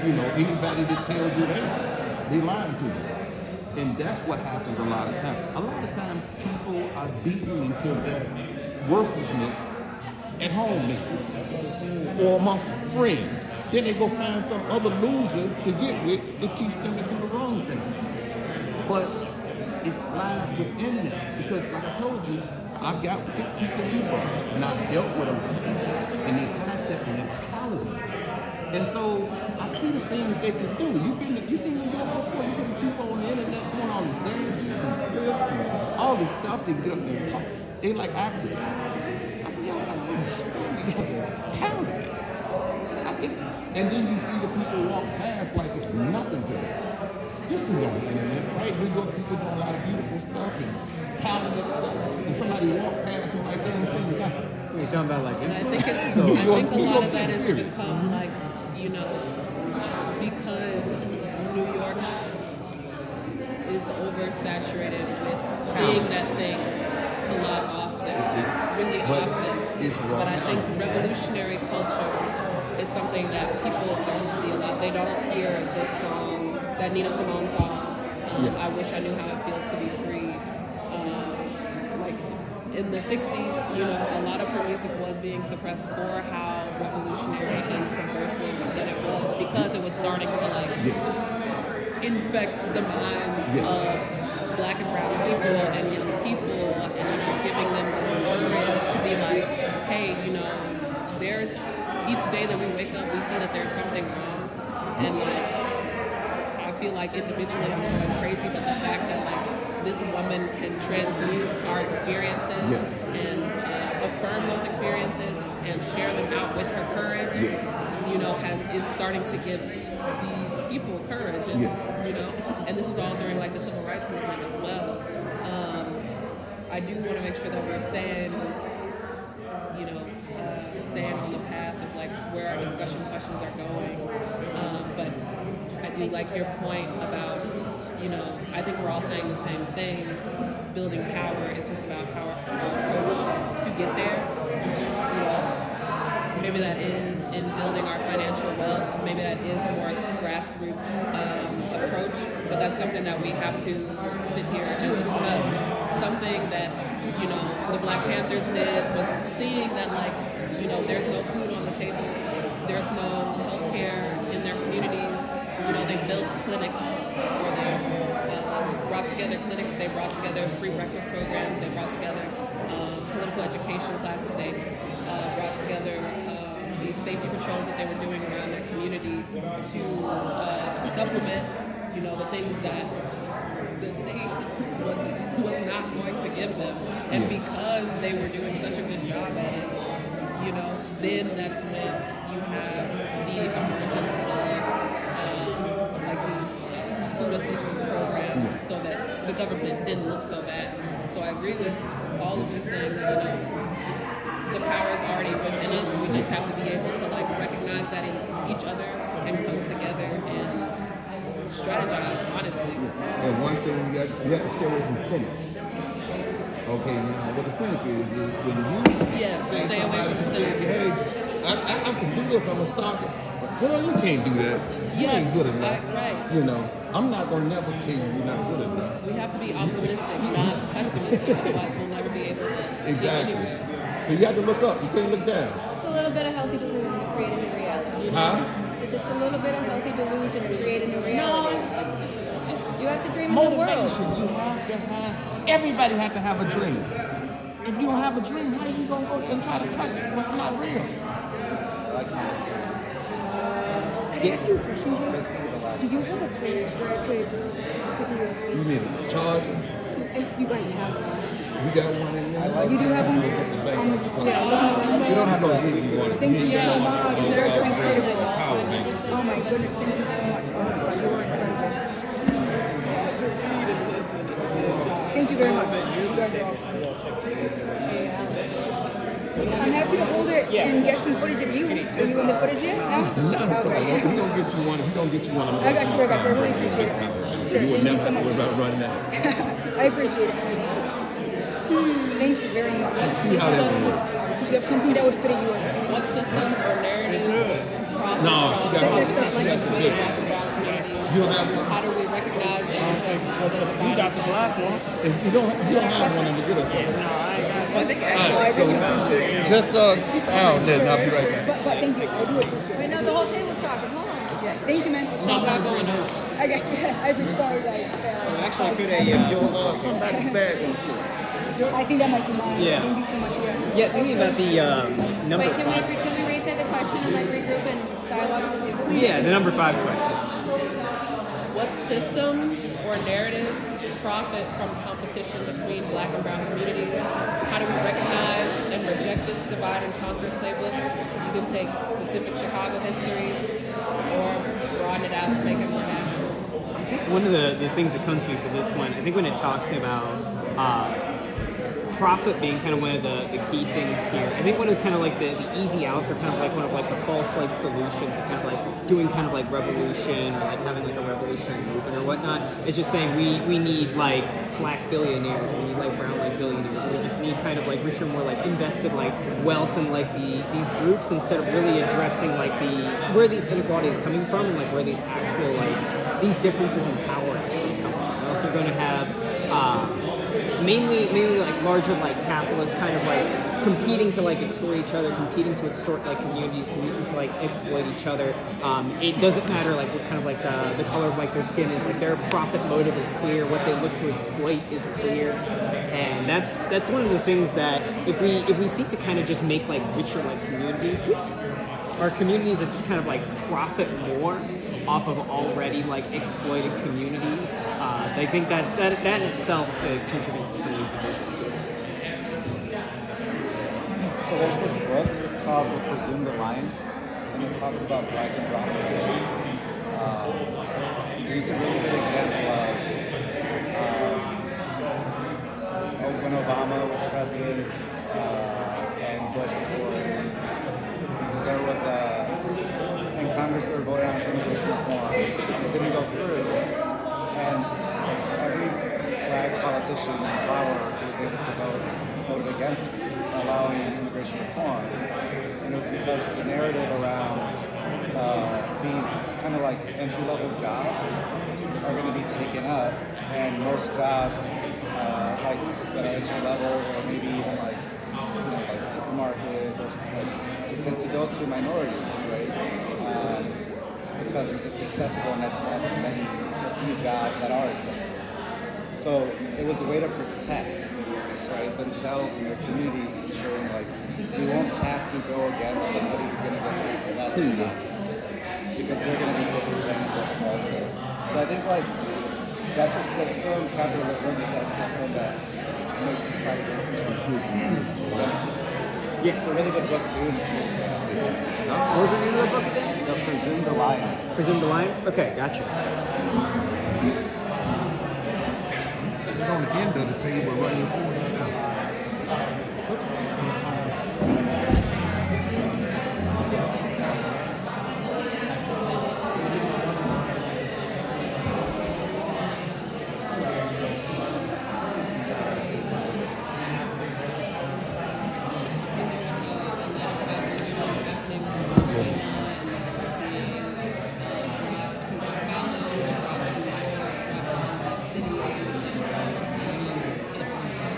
You know, anybody that tells you that, they lying to you. And that's what happens a lot of times. A lot of times people are beaten into that worthlessness at home maybe, or amongst friends. Then they go find some other loser to get with to teach them to do the wrong thing. But it lies within them. Because like I told you, I've got people involved and I've dealt with them. And they have that mentality. And so I see the things they can do. You seen them do it before. You see the people on the internet doing all these dances and flips and all this stuff. They get up there and talk. They like actors. I said, y'all got all this stuff. You guys are talented. I said, and then you see the people walk past like it's nothing to them. You see it on the internet, right? We go people doing a lot of beautiful stuff and talented stuff. And somebody walk past them like they ain't seen nothing. You're talking about like And I think it's, So, I think a New lot York of that City, has period. become like, you know, because New York is oversaturated with seeing that thing a lot often, really But often. it's raw But I think talent. revolutionary culture is something that people don't see a lot. They don't hear this song, that Nina Simone song, Yeah. I Wish I Knew How It Feels to Be Free. Like in the 60s, you know, a lot of her music was being suppressed for how revolutionary and subversive that it was, because it was starting to like infect the minds of Black and brown people and young people, and you know, giving them this courage to be like, hey, you know, there's each day that we wake up, we see that there's something wrong, and like I feel like individually I'm going crazy, but the fact that like this woman can transmute our experiences and affirm those experiences and share them out with her courage, you know, is starting to give these people courage, and you know, and this was all during like the civil rights movement as well. I do want to make sure that we're staying, you know, staying on the path of like where our discussion questions are going, but I do like your point about, you know, I think we're all saying the same thing. Building power is just about our approach to get there. You know, maybe that is in building our financial wealth. Maybe that is a more grassroots approach. But that's something that we have to sit here and discuss. Something that, you know, the Black Panthers did was seeing that, like, you know, there's no food on the table. There's no health care in their communities. You know, they built clinics where they brought together clinics, they brought together free breakfast programs, they brought together political education classes, they brought together these safety patrols that they were doing around their community to supplement, you know, the things that the state was not going to give them. And because they were doing such a good job at it, you know, then that's when you have the emergence of like these food assistance programs, so that the government didn't look so bad. So I agree with all of you saying that, you know, the power is already within us. We just have to be able to like recognize that in each other and come together and strategize, honestly. And one thing you have to stay away from cynics. Okay, now what the cynic is when you stay away from cynics. Hey, I can do this, I'm a stalker. But girl, you can't do that. You ain't good enough. Right. You know, I'm not gonna never tell you you're not good enough. We have to be optimistic, not pessimistic, otherwise we'll never be able to get anywhere. So you have to look up, you can't look down. It's a little bit of healthy delusion to create a new reality. Huh? So just a little bit of healthy delusion to create a new reality. It's You have to dream in the world. motivation. You have to have, everybody has to have a dream. If you don't have a dream, how are you gonna go and try to touch what's not real? Can I ask you a question, Joe? Do you have a place where I could sit here and speak? You need a charger. If you guys have one. You got one in there? You do have one? Yeah, You don't have no reason you want to. thank you so much. They're incredible. Power, man. Oh my goodness, thank you so much. You're incredible. Thank you very much. You guys are awesome. I'm happy to hold it and get some footage of you. Are you in the footage yet? No? Okay. We don't get you one. We don't get you one. I got you. I really appreciate it. Sure, You would thank you never so much. worry about running out. I appreciate it. Thank you very much. Let's see how that one works. Do you have something that would fit at yours? What systems or narratives? No, you got That's the like. that's a big one. You don't have one. How do we recognize and You got the black one. If you don't have one, then you get us one. No, I ain't got I think I really appreciate it. Just keep an eye on that, and I'll be right back. But thank you. I do appreciate it. Wait, no, the whole table's talking. Hold on. Yeah, thank you, man. I'm not going to. I got you. I appreciate sorry, guys. Actually, could Somebody's bag on the floor. I think that might be mine. Yeah. Thank you so much. Yeah, thinking about the number Wait, can 5. we reset the question and like regroup and dialogue with the table? Yeah, the number 5 question. what systems or narratives profit from competition between Black and Brown communities? How do we recognize and reject this divide and conquer playbook? You can take specific Chicago history or broaden it out to make it more national. I think one of the things that comes to me for this one, I think when it talks about profit being kind of one of the key things here, I think one of kind of like the easy outs are kind of like one of like the false like solutions, kind of like doing kind of like revolution or like having like a revolutionary movement or whatnot. It's just saying we need like Black billionaires, or we need like brown like billionaires, or we just need kind of like richer, more like invested like wealth in like these groups, instead of really addressing like where these inequalities coming from and like where these actual like these differences in power actually come from. We're also going to have mainly like larger like capitalists kind of like competing to like extort each other, competing to extort like communities, competing to like exploit each other. It doesn't matter like what kind of like the color of like their skin is, like their profit motive is clear, what they look to exploit is clear. And that's one of the things that if we seek to kind of just make like richer like communities, our communities that just kind of like profit more off of already like exploited communities, I think that in itself contributes to some of these divisions here. So there's this book called The Presumed Alliance, and it talks about Black and Brown communities. It's a really good example of when Obama was president and Bush before him. There was in Congress they were voting on immigration reform. It didn't go through, and every Black politician in power who was able to voted against allowing immigration reform. And it was because the narrative around these kind of like entry-level jobs are going to be taken up, and most jobs like that are entry-level or maybe even like like supermarket or like it tends to go to minorities, right? Because it's accessible, and that's one of the few jobs that are accessible. So it was a way to protect, right, themselves and their communities, ensuring like we won't have to go against somebody who's going to get paid for less than us, because they're going to be taken advantage of also. So I think like that's a system. Capitalism is that system that makes us fight against it. Yeah, it's a really good book too, and it's really sad. What was the name of the book again? The Presumed Alliance. Presumed Alliance? Okay, gotcha. Sitting on the end of the table right before you.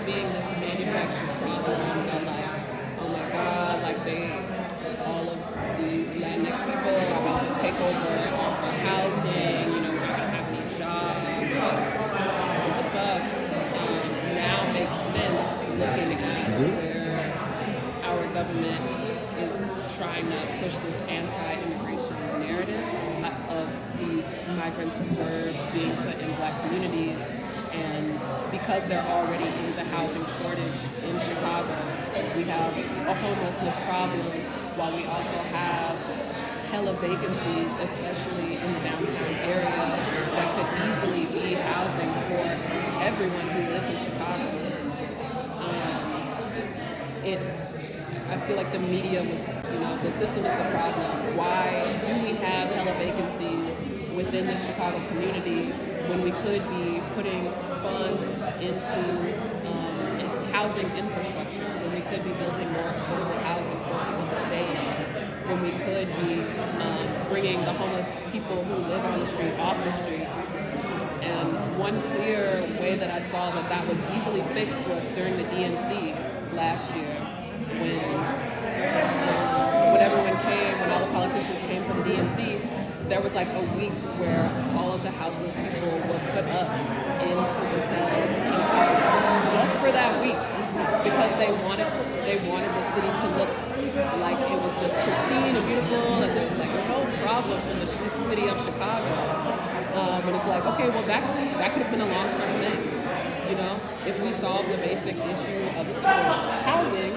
Being this manufactured problem that like, oh my God, like all of these Latinx people are about to take over our housing, we're not gonna have any jobs, what the fuck? Now makes sense looking at where our government is trying to push this anti-immigration narrative of these migrants who are being put in Black communities. And because there already is a housing shortage in Chicago, we have a homelessness problem, while we also have hella vacancies, especially in the downtown area, that could easily be housing for everyone who lives in Chicago. I feel like the media was, the system is the problem. Why do we have hella vacancies within the Chicago community when we could be putting funds into housing infrastructure, when we could be building more affordable housing for people to stay in, when we could be bringing the homeless people who live on the street off the street. And one clear way that I saw that was easily fixed was during the DNC last year, when everyone came, when all the politicians came for the DNC, there was like a week where all of the houseless people were put up into hotels just for that week because they wanted the city to look like it was just pristine and beautiful and there's like no problems in the city of Chicago. And it's like, okay, well that could have been a long-term thing. If we solve the basic issue of people's housing,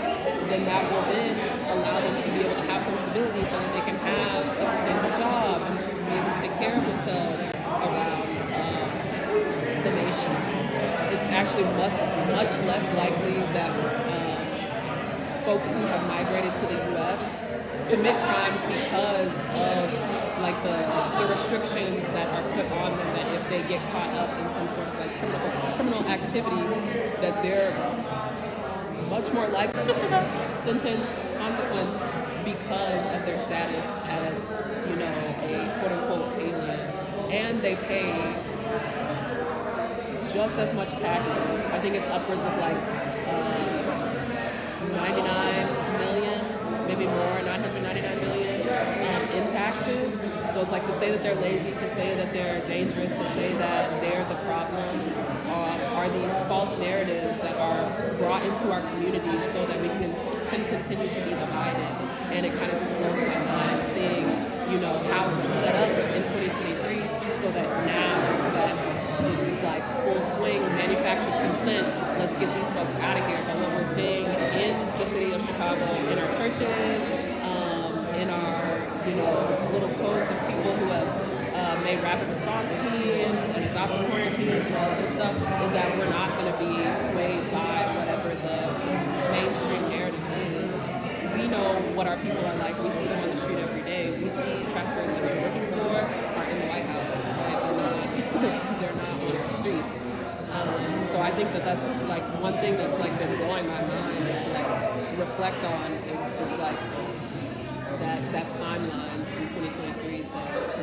then that will then allow them to be able to have some stability so that they can have a sustainable job and to be able to take care of themselves around the nation. It's actually much less likely that folks who have migrated to the U.S. commit crimes because of like the restrictions that are put on them, that if they get caught up in some sort of like criminal activity, that they're much more likely to sentence consequence because of their status as, a quote unquote alien. And they pay just as much taxes. I think it's upwards of like 99 million, maybe more, 999 million in taxes. So it's like to say that they're lazy, to say that they're dangerous, to say that they're the problem, are these false narratives that are brought into our communities so that we can continue to be divided. And it kind of just blows my mind seeing, how it was set up in 2023 so that now that it's just like full swing, manufactured consent, let's get these folks out of here. But what we're seeing in the city of Chicago, in our churches, in our little codes of people who have made rapid response teams and adopted quarantines and all of this stuff, is that we're not going to be swayed by whatever the mainstream narrative is. We know what our people are like. We see them on the street every day. We see traffickers that you're looking for are in the White House, right? They're not on our streets. So I think that's like one thing that's like been blowing my mind is to like reflect on is just like that timeline from 2023 to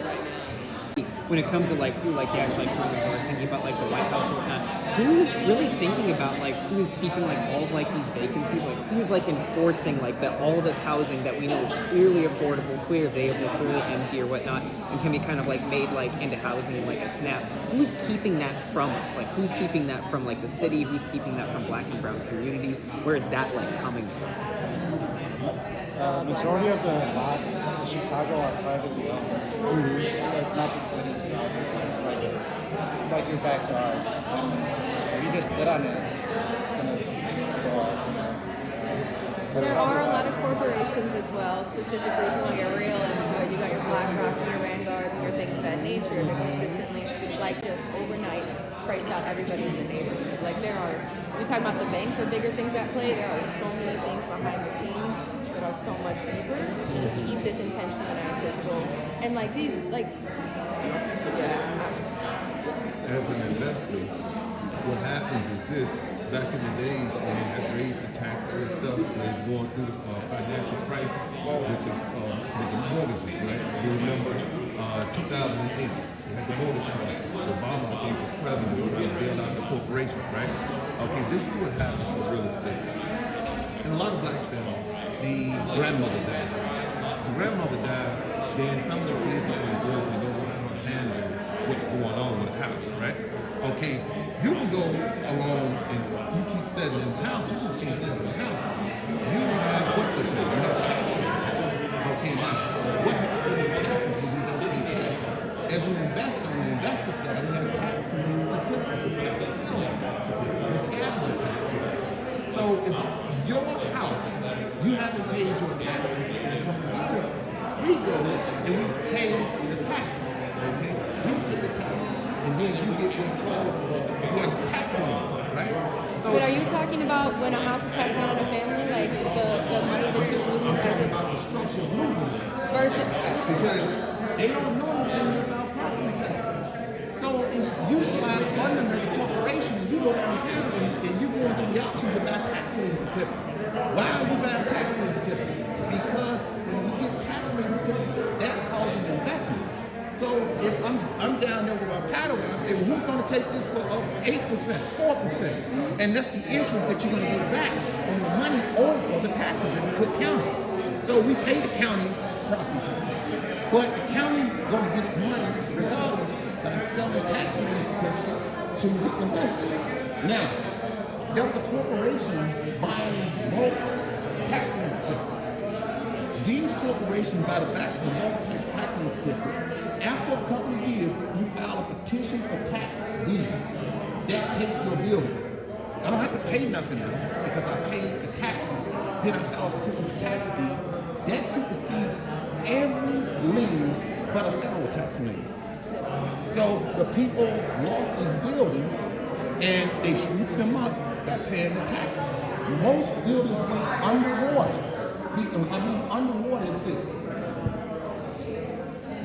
right now. When it comes to like who like the actual like criminals are thinking about like the White House or whatnot, who really thinking about like who's keeping like all of like these vacancies, like who's like enforcing like that all of this housing that we know is clearly affordable, clearly available, clearly empty or whatnot, and can be kind of like made like into housing in like a snap. Who's keeping that from us? Like who's keeping that from like the city? Who's keeping that from Black and brown communities? Where is that like coming from? Majority of the lots in Chicago are privately owned, so it's not the city's property. It's like your backyard. If you just sit on it, it's gonna go off. There are a lot of corporations as well, specifically if you want to get real into it. You got your BlackRocks and your Vanguards and your things of that nature that consistently, like just overnight, price out everybody in the neighborhood. Like there are, we talk about the banks or bigger things at play. There are so many things behind the scenes that are so much deeper to keep this intentional and accessible. And like these, like, As an investor, what happens is this: back in the days when they had raised the taxes and stuff, they was going through the financial crisis, which is making mortgages, right? You remember 2008, they had the mortgage crisis. Obama, I think, was president, was trying to bail out the corporations, right? Okay, this is what happens with real estate. In a lot of Black families, the grandmother dies. The grandmother dies, then some of the kids are going to go around and handle what's going on with the house, right? Okay, you can go along and you keep settling in the house, you just can't settle in the house. You have what the thing, you have taxes. Okay, now, what happens with taxes when you don't pay taxes? As an investor, on the investor side, you have a tax and certificates of tax. So if your house, you haven't paid your taxes in a couple of years, we go and we pay the taxes, okay? We pay the taxes, and then you get what's called your tax money, right? So, but are you talking about when a house is passed down in a family, like the money that you you're losing because they don't know anything about property taxes. So if you slide up under as a corporation and you go downtown and you go into the auction to buy tax lien certificates. Why are you buying tax lien certificates? Because when you get tax lien certificates, that's causing an investment. So if I'm down there with my paddle and I say, well, who's going to take this for 8%, 4%? And that's the interest that you're going to get back on the money over the taxes in the Cook County. So we pay the county property taxes. But the county is going to get its money regardless by selling tax lien certificates to the investors. Now, there was a corporation buying more tax lien certificates. These corporations buy the back of the more tax lien certificates. After a couple of years, you file a petition for tax deeds. That takes your building. I don't have to pay nothing else because I paid the taxes. Then I file a petition for tax deed. That supersedes every lien but a federal tax lien. So the people lost these buildings and they swooped them up by paying the taxes. Most buildings went underwater. Underwater is this.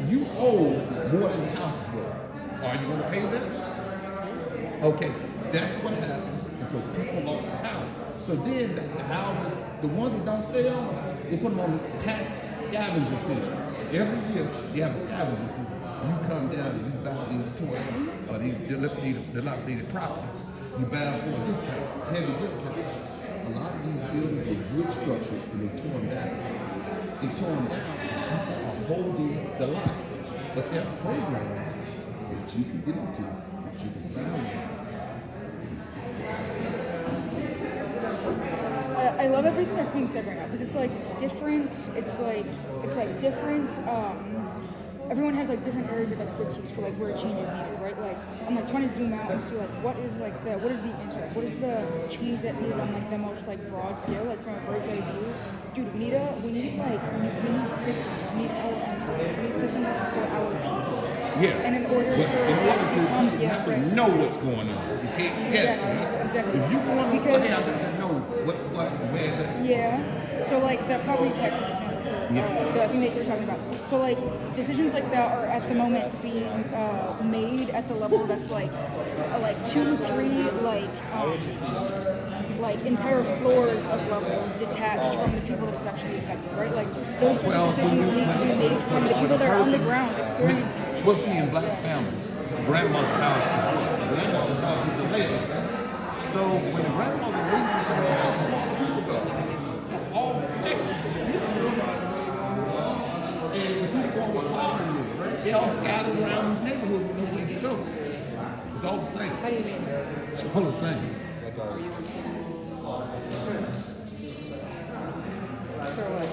You owe more than the house is worth. Are you going to pay that? Okay, that's what happened. And so people lost the house. So then the houses, the ones that don't sell, they put them on the tax scavenger sale. Every year you have a scavenger sale. You come down and you buy these toys or these dilapidated properties. You buy them for a discount, heavy discount. A lot of these buildings were good structured and they tore them down. They tore them down and people are holding the lots. But there are programs that you can get into that you can buy. I love everything that's being said right now because it's like it's different. It's like different. Everyone has like different areas of expertise for like where change is needed, right? Like I'm like trying to zoom out and see like what is the answer? What is the change that's needed on like the most like broad scale, like from a bird's eye view? Dude, we need systems. We need LLM systems. We need systems that support our people. Yeah. And in order to, you have to know what's going on. You can't get it. Exactly. If you want to play, I have to know what's where's it. Yeah. So like the property taxes example for the thing that you're talking about. So like decisions like that are at the moment being made at the level that's like 2, 3 like entire floors of levels detached from the people that it's actually affecting, right? Like those sorts of decisions need to be made from the people that are on the ground experiencing it. We'll see in black families, grandmother house, grandmother's house is the latest. So when the grandmother leaves the house, it's all connected. And the people go with poverty, right? They all scattered around these neighborhoods with no place to go. It's all the same. How do you mean? It's all the same. For what?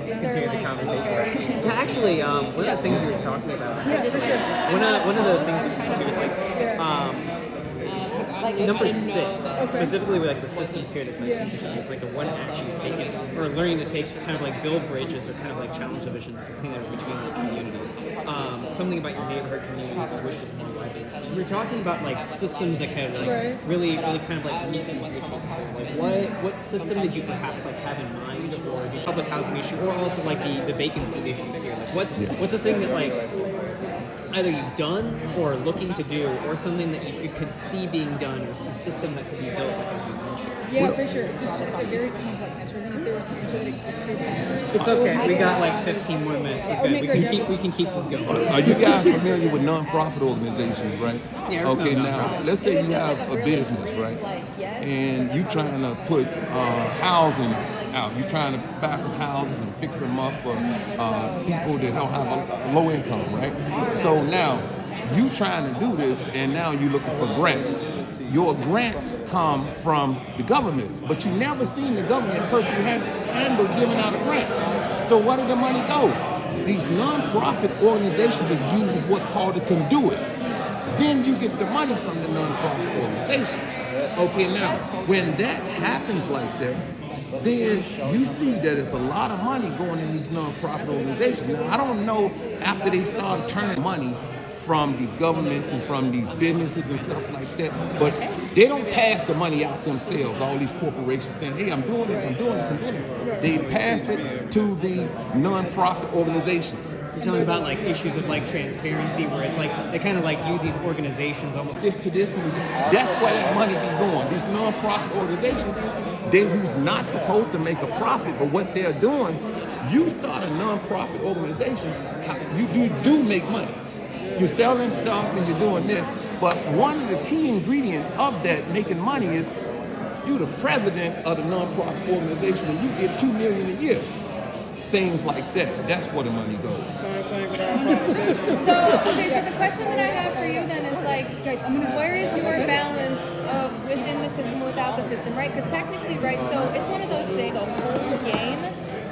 Just continue the conversation. Yeah, actually, one of the things you were talking about. Yeah, for sure. One of the things you can do is like number 6, specifically with like the systems here that's like interesting, it's like the one action you've taken or learning to take to kind of like build bridges or kind of like challenge divisions between the communities. Something about your neighborhood community that you wish was more lively. We were talking about like systems that kind of like really kind of like meet these issues. Like what system did you perhaps like have in mind, or did you public housing issue, or also like the vacancy issue here? Like what's the thing that like either you've done or looking to do, or something that you could see being done, or a system that could be built, like as you mentioned? Yeah, for sure. It's a very complex answer. I think if there was an answer that existed, it's okay. We got like 15 more minutes. We can keep this going. Are you guys familiar with nonprofit organizations, right? Yeah. Okay, now let's say you have a business, right? And you trying to put housing out. You're trying to buy some houses and fix them up for people that don't have a low income, right? So now you trying to do this, and now you're looking for grants. Your grants come from the government, but you never seen the government personally handle giving out a grant. So where did the money go? These nonprofit organizations is used as what's called a conduit. Then you get the money from the nonprofit organizations. Okay, now when that happens like that, then you see that it's a lot of money going in these nonprofit organizations. Now, I don't know after they start turning money from these governments and from these businesses and stuff like that. But they don't pass the money out themselves, all these corporations saying, hey, I'm doing this, I'm doing this, I'm doing this. They pass it to these non-profit organizations. You're talking about like issues of like transparency, where it's like they kind of like use these organizations almost. This to this, and that's where that money be going. These non-profit organizations, who's not supposed to make a profit, but what they're doing, you start a non-profit organization, you do make money. You're selling stuff and you're doing this, but one of the key ingredients of that making money is you're the president of the non-profit organization and you get $2 million a year. Things like that. That's where the money goes. Same thing with our politicians. So the question that I have for you then is like, Guys, where is your balance of within the system, without the system, right? Because technically, right, so it's one of those things, a whole game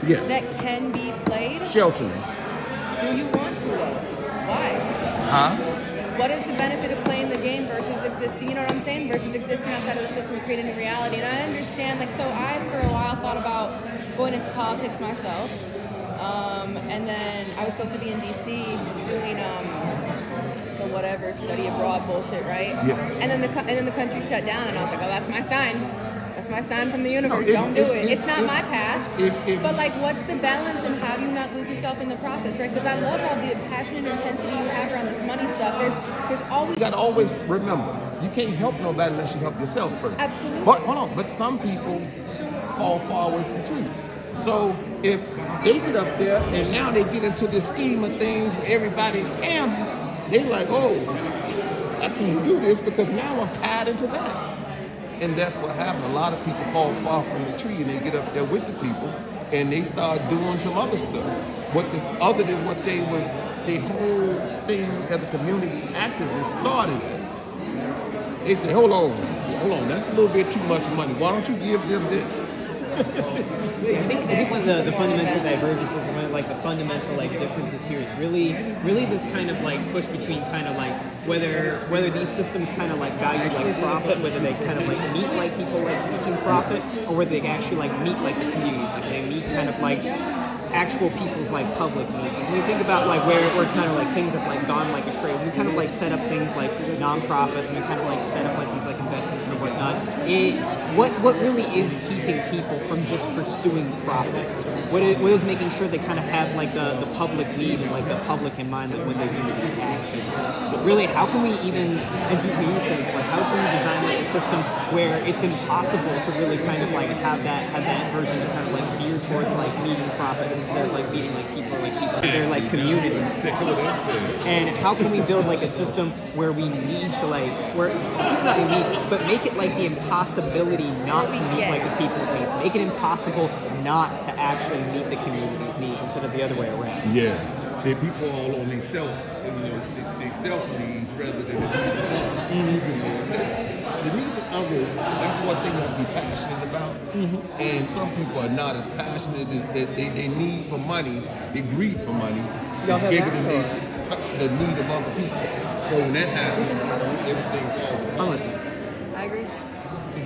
Yes. that can be played. Sheltering. Do you want to though? Why? Huh? What is the benefit of playing the game versus existing, you know what I'm saying, versus existing outside of the system and creating a reality? And I understand, like, so I, for a while, thought about going into politics myself. And then I was supposed to be in DC doing the whatever study abroad bullshit, right? Yeah. And then the country shut down, and I was like, oh, that's my sign. That's my sign from the universe. No, Don't do it. It's not my path. But like, what's the balance, and how do you not lose yourself in the process, right? Because I love all the passion and intensity you have around this money stuff. There's always. You gotta always remember, you can't help nobody unless you help yourself first. Absolutely. But hold on, but some people fall far away from the truth. So if they get up there and now they get into this scheme of things where everybody's scamming, they like, oh, I can't do this because now I'm tied into that. And that's what happened. A lot of people fall far from the tree and they get up there with the people and they start doing some other stuff. Other than what the whole thing as a community activist started. They say, hold on, that's a little bit too much money. Why don't you give them this? I think one of the fundamental divergences, one of like the fundamental like differences here is really this kind of like push between kind of like whether these systems kind of like value like profit, whether they kind of like meet like people like seeking profit, or whether they actually like meet like the communities, like they meet kind of like actual people's like public needs. And when you think about like where kind of like things have like gone like astray, we kind of like set up things like nonprofits, and we kind of like set up like these like investments and whatnot. What really is keeping people from just pursuing profit? What is making sure they kind of have like the public need and like the public in mind, like when they do these actions? But really, how can we even, as you said, like how can we design like a system where it's impossible to really kind of like have that version to kind of like veer towards like meeting profits instead of like meeting like people in their like communities? And how can we build like a system where we need to like not we need, but make it like the impossibility not to meet like the people's needs, make it impossible not to actually meet the community's needs instead of the other way around. Yeah, they people all on these self needs rather than the needs of others. The needs of others, that's one thing you have to be passionate about. And some people are not as passionate. They need for money, they greed for money is bigger than the need of other people. So when that happens, everything falls apart. Honestly. I agree.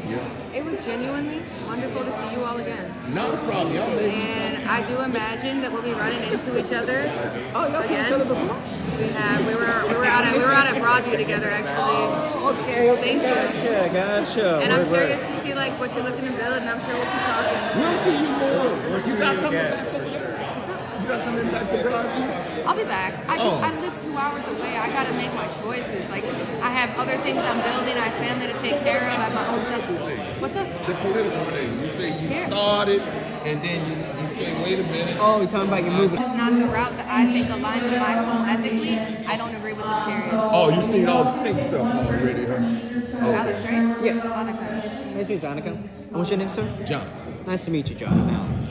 Yeah. It was genuinely wonderful to see you all again. Not a problem. Y'all made me talk. And I do imagine that we'll be running into each other. Oh, y'all seen each other before? We were out at Broadview together actually. Oh, okay. Thank you. Gotcha. And I'm curious to see like what you're looking to build, and I'm sure we'll keep talking. We'll see you more. We'll see You not you coming again. back over there? You not coming back to Broadview? I'll be back. Oh. I live 2 hours away. I gotta make my choices. Like I have other things I'm building. I have family to take care of. I have my own stuff. What's up? The political thing. You say you Here. started, and then you say, wait a minute. Oh, you're talking about your movement. This is not the route that I think aligns with my soul ethically. I don't agree with this period. Oh, you seen all the snake stuff already, huh? Alex, right? Yes. Monica, nice to meet you. Nice to meet you, Jonica. And what's your name, sir? John. Nice to meet you, John and Alex.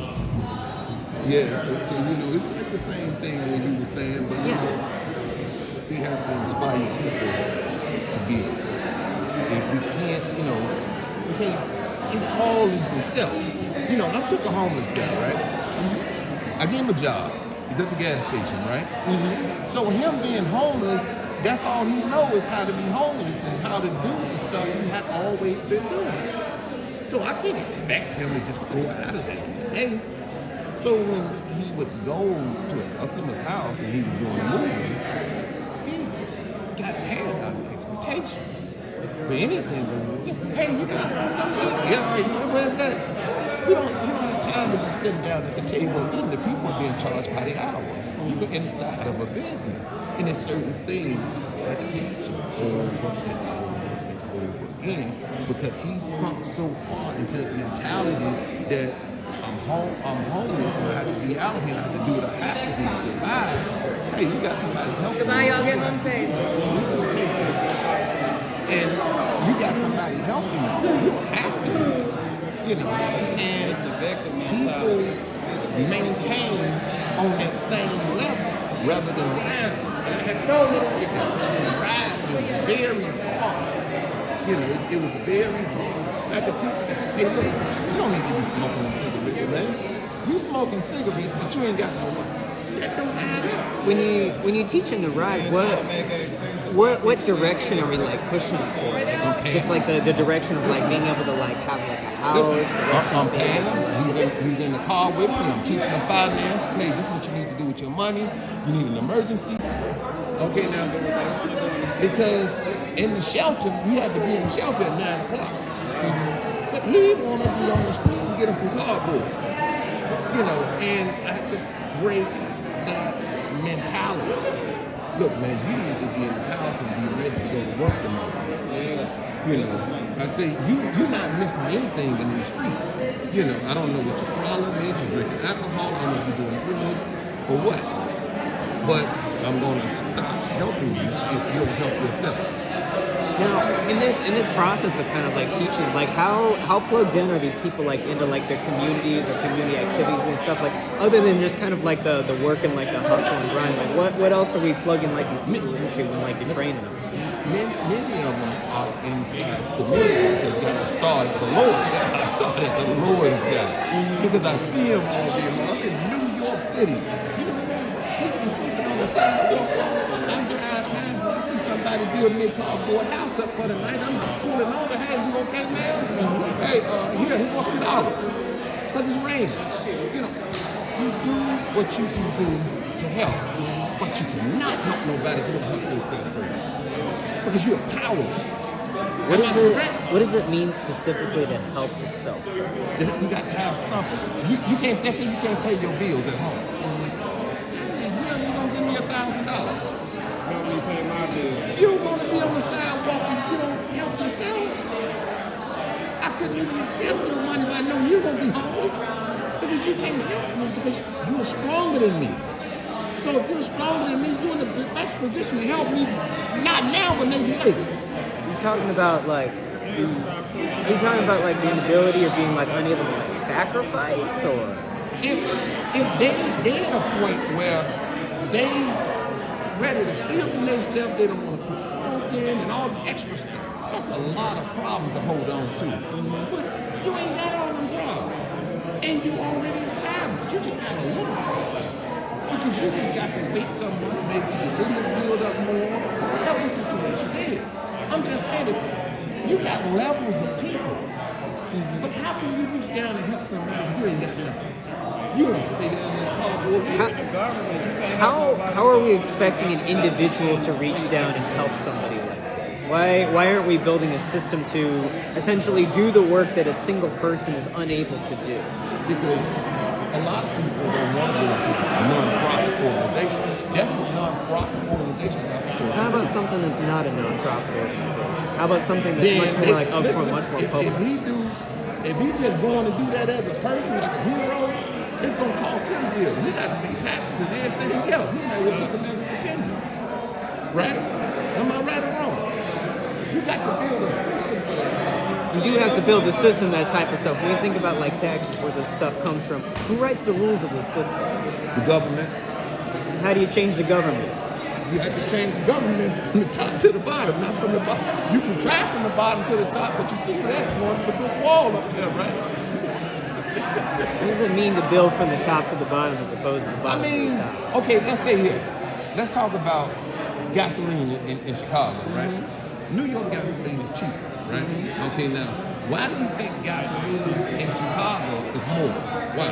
Yeah, so it's like the same thing when you were saying, but we have to inspire people to give. If we can't, it's all in himself. I took a homeless guy, right? I gave him a job. He's at the gas station, right? So him being homeless, that's all he knows is how to be homeless and how to do the stuff he had always been doing. So I can't expect him to just go out of there. Hey. So when he would go to a customer's house and he was doing moving, got paradigm expectations for anything. Hey, you guys want something? Yeah, where's that? You don't have time to be sitting down at the table eating. The people are being charged by the hour. You're inside of a business. And there's certain things that the teacher over and over and over again, because he's sunk so far into the mentality that I'm homeless and I have to be out here and I have to do what I have to do to survive. Hey, you got somebody helping Goodbye, you. y'all. Get home safe. And you got somebody helping you. You don't have to do it. You know, and people maintain on that same level rather than rising. And I had to teach you guys to rise was very hard. You know, it was very hard. I had to teach them, hey look, you don't need to be smoking cigarettes, man. You smoking cigarettes, but you ain't got no money. That don't add up. When you teach them to rise, what direction are we like pushing for? Okay. Just like the direction of like being able to like have like a house, direction I'm of being he's in the car with me. I'm teaching him finance. Hey, this is what you need to do with your money. You need an emergency. Okay, now because in the shelter, we had to be in the shelter at 9 o'clock. But he wanted to be on the street and get him from cardboard. You know, and I had to break that mentality. Look, man, you need to be in the house and be ready to go to work tomorrow. You know, I say, you're not missing anything in these streets. You know, I don't know what your problem is. You're drinking alcohol, I don't know if you're doing drugs or what. But I'm going to stop helping you if you don't help yourself. Now, in this process of kind of like teaching, like how plugged in are these people like into like their communities or community activities and stuff, like other than just kind of like the work and like the hustle and grind, like what else are we plugging like these people into when like you're training them? Many of them are inside the community because they got started at the lowest guy. I started at the lowest guy because I see them all day long. I'm in New York City. You know, people sleeping on the same floor. I'm driving past and I see somebody building their cardboard house up for the night. I'm pulling over. Hey, you okay, man? Hey, here, here's $1 few. Because it's raining. You know, you do what you can do to help, but you cannot help nobody if you don't help yourself first. Because you're powerless. What does it mean specifically to help yourself? You got to have something. You can't. Let's say you can't pay your bills at home. You're gonna give me $1,000. Help me pay my bills. You're gonna be on the sidewalk if you don't help yourself. I couldn't even accept your money, but I know you're gonna be homeless because you can't help me because you're stronger than me. So if you're stronger than me, you're in the best position to help me. Not now, but maybe later. You're talking about like, are you talking about like the inability or being like unable to like sacrifice, or if they at a point where they ready to steal from themselves, they don't want to put smoke in and all this extra stuff. That's a lot of problems to hold on to. But you ain't got all them problems, and you already established. You just got a little problem. Because you just got to wait some months maybe till your business build up more, whatever the situation is. I'm just saying that you got levels of people. But how can you reach down and help somebody if you ain't got nothing? You ain't stay down there. How are we expecting an individual to reach down and help somebody like this? Why aren't we building a system to essentially do the work that a single person is unable to do? Because a lot of people don't want to go to non-profit organizations. That's what non-profit organizations are for. How about something that's not a non-profit organization? How about something that's much more like upfront, much more public? If he just going to do that as a person, like a hero, it's going to cost him deal. He got to pay taxes and everything else. He might well put them as a dependent. Right? Am I right or wrong? You got to build a system for that. You do have to build a system, that type of stuff. When you think about like taxes, where this stuff comes from, who writes the rules of the system? The government. How do you change the government? You have to change the government from the top to the bottom, not from the bottom. You can try from the bottom to the top, but you see that's one for the wall up there, right? What does it mean to build from the top to the bottom as opposed to the bottom to the top? Okay, let's say here. Let's talk about gasoline in Chicago, right? Mm-hmm. New York gasoline is cheaper, right? Mm-hmm. Okay, now, why do you think gasoline in Chicago is more? Why?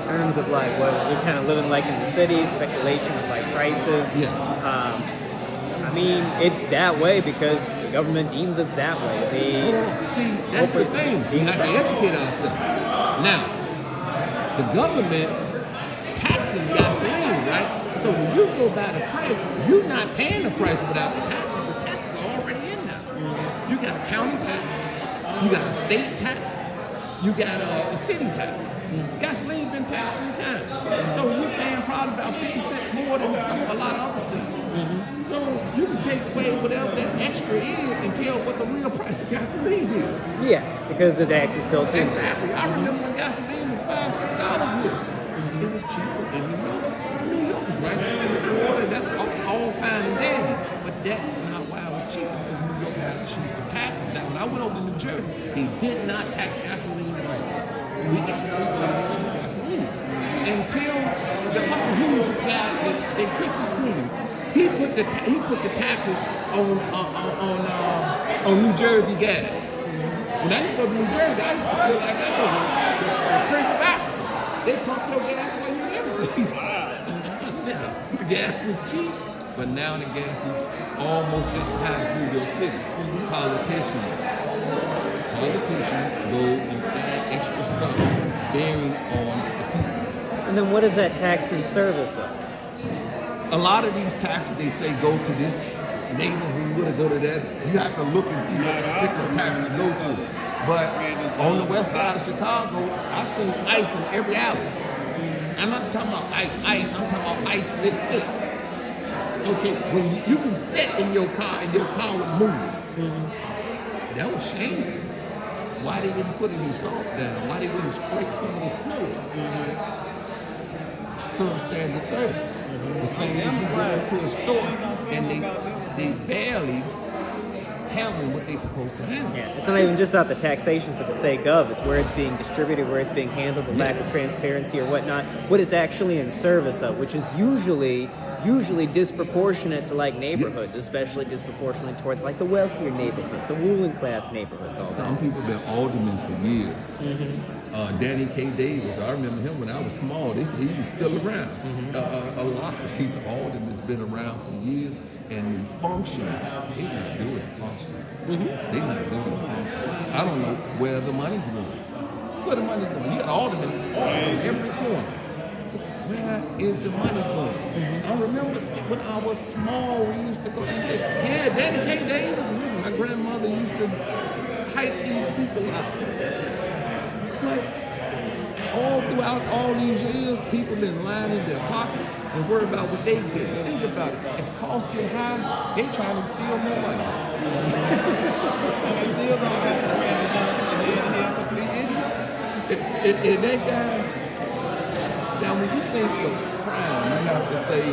terms of like what we're kind of living like in the city, speculation with like prices. Yeah. I mean, it's that way because the government deems it's that way. See, that's the thing. We have to educate ourselves. Now, the government taxes gasoline, right? So when you go by the price, you're not paying the price without the taxes. The taxes are already in there. You got a county tax, you got a state tax, you got a city tax. Gasoline's been taxed 3 times. So you're paying probably about 50 cents more than a lot of other states. So you can take away whatever that extra is and tell what the real price of gasoline is. Yeah, because the tax is built in. Exactly. I remember when gasoline was $5-6 here. It was cheaper in New York. New York was right there in the water. That's all fine and dandy. But that's not why it was cheaper, because New York had cheaper taxes. Now, when I went over to New Jersey, they did not tax gasoline at all. We actually got cheap gasoline. Until the Uncle Hughes guy, the Christmas Queen, he put the taxes on New Jersey gas. When I used to go to New Jersey, I used to feel like that was the Prince of Africa. They pump your gas for you and everything. The gas was cheap, but now the gas is almost just as high as New York City. Politicians go and add extra stuff bearing on the people. And then what is that tax in service of? A lot of these taxes, they say go to this neighborhood or go to that. You have to look and see what particular taxes go to. But on the west side of Chicago, I've seen ice in every alley. I'm not talking about ice, I'm talking about ice this thick. Okay, when you can sit in your car and your car would move. That was shameful. Why they didn't put any salt down? Why they didn't scrape some of the snow? Substandard service. The same as you go to a store and they barely handle what they're supposed to handle. Yeah, it's not even just about the taxation for the sake of. It's where it's being distributed, where it's being handled, the lack of transparency or whatnot. What it's actually in service of, which is usually disproportionate to like neighborhoods, especially disproportionate towards like the wealthier neighborhoods, the ruling class neighborhoods. Some people been aldermen for years. Danny K. Davis, I remember him when I was small. They said he was still around. A lot of these aldermen has been around for years, and the functions, they not doing functions. They not doing functions. I don't know where the money's going. Where the money's going? You got aldermen office on every corner. Where is the money going? I remember when I was small, we used to go and say, yeah, Danny K. Davis. And listen, my grandmother used to hype these people up. But all throughout all these years, people been lining their pockets and worry about what they get. Think about it. As costs get high, they trying to steal more money. They still don't get the Randy Johnson and then he'll complete idiot. If that guy, now when you think of crime, you have to say,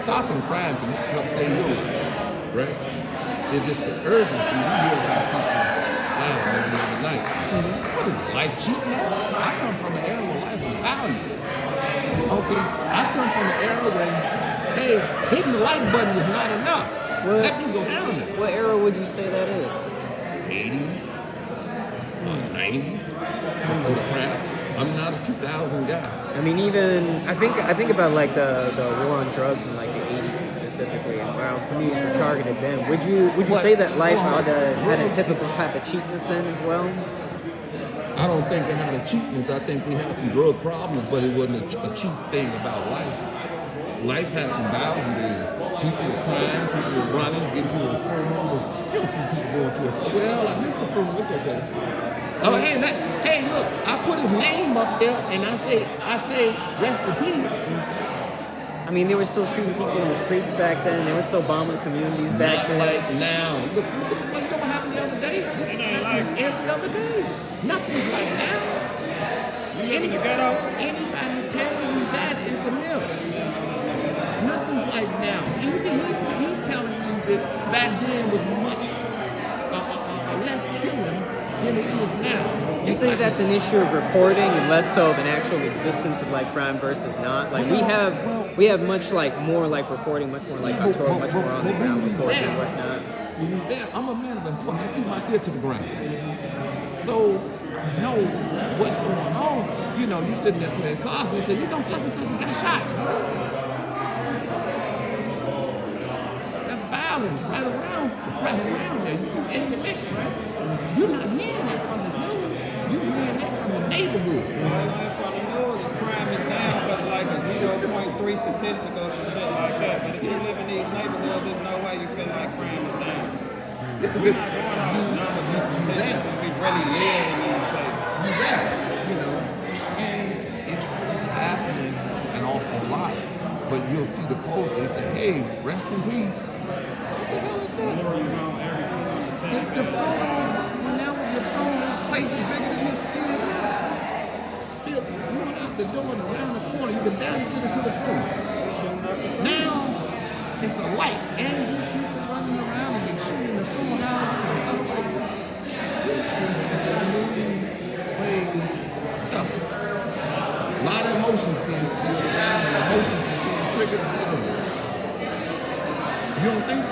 stopping crime can help save your life, right? If it's an urgency, you hear about people dying every other night. What is life cheap now? I come from an era where life was valued. Okay, I come from an era when, hey, hitting the like button was not enough. Let me go down there. What era would you say that is? 80s, 90s, before the crap. I'm not a 2000 guy. I mean, even I think about like the war on drugs in like the 80s specifically, and how communities were targeted then. Would you say that life had a typical type of cheapness then as well? I don't think they had a cheapness. I think they had some drug problems, but it wasn't a cheap thing about life. Life had some value there. People were crying, people were running, getting to the funerals. You don't see people going to a funeral. Well, I missed the funeral, it's okay. Oh, hey, look, I put his name up there and I say, rest in peace. I mean, they were still shooting people in the streets back then. They were still bombing communities back then. Not like now. Look, you know what happened the other day? This is happening every other day. Nothing's like now. Anybody tell you that is a myth. Nothing's like now. He's telling you that back then was much less killing than it is now. You think that's an issue of reporting and less so of an actual existence of like crime versus not? Like we have much like more like reporting, much more like authority, much more on the ground reporting and whatnot. When you're there, I'm a man of importance. I keep my ear to the ground. So know what's going on. know, you sitting there playing cards, and say, you know, such and such got shot. That's violence right around there. You in the mix, right? You're not hearing that from the news. You're hearing that from the neighborhood. From the news, crime is down, but like a 0.3 statistic or some shit like that. But if you live in these neighborhoods, there's no way you feel like crime is down. We're not going off the numbers and statistics when we really live in these places. You there, you know, and it's happening an awful lot. But you'll see the post, they say, hey, rest in peace. What the hell is that? The phone, when that was your phone, this place is bigger than this field. You went out the door and around the corner, you can barely get into the phone. Now, it's a light, and these people running around and they're shooting the phone houses and stuff like that. This is moving way stuff. A lot of emotions being spilled around and emotions being triggered. You don't think so?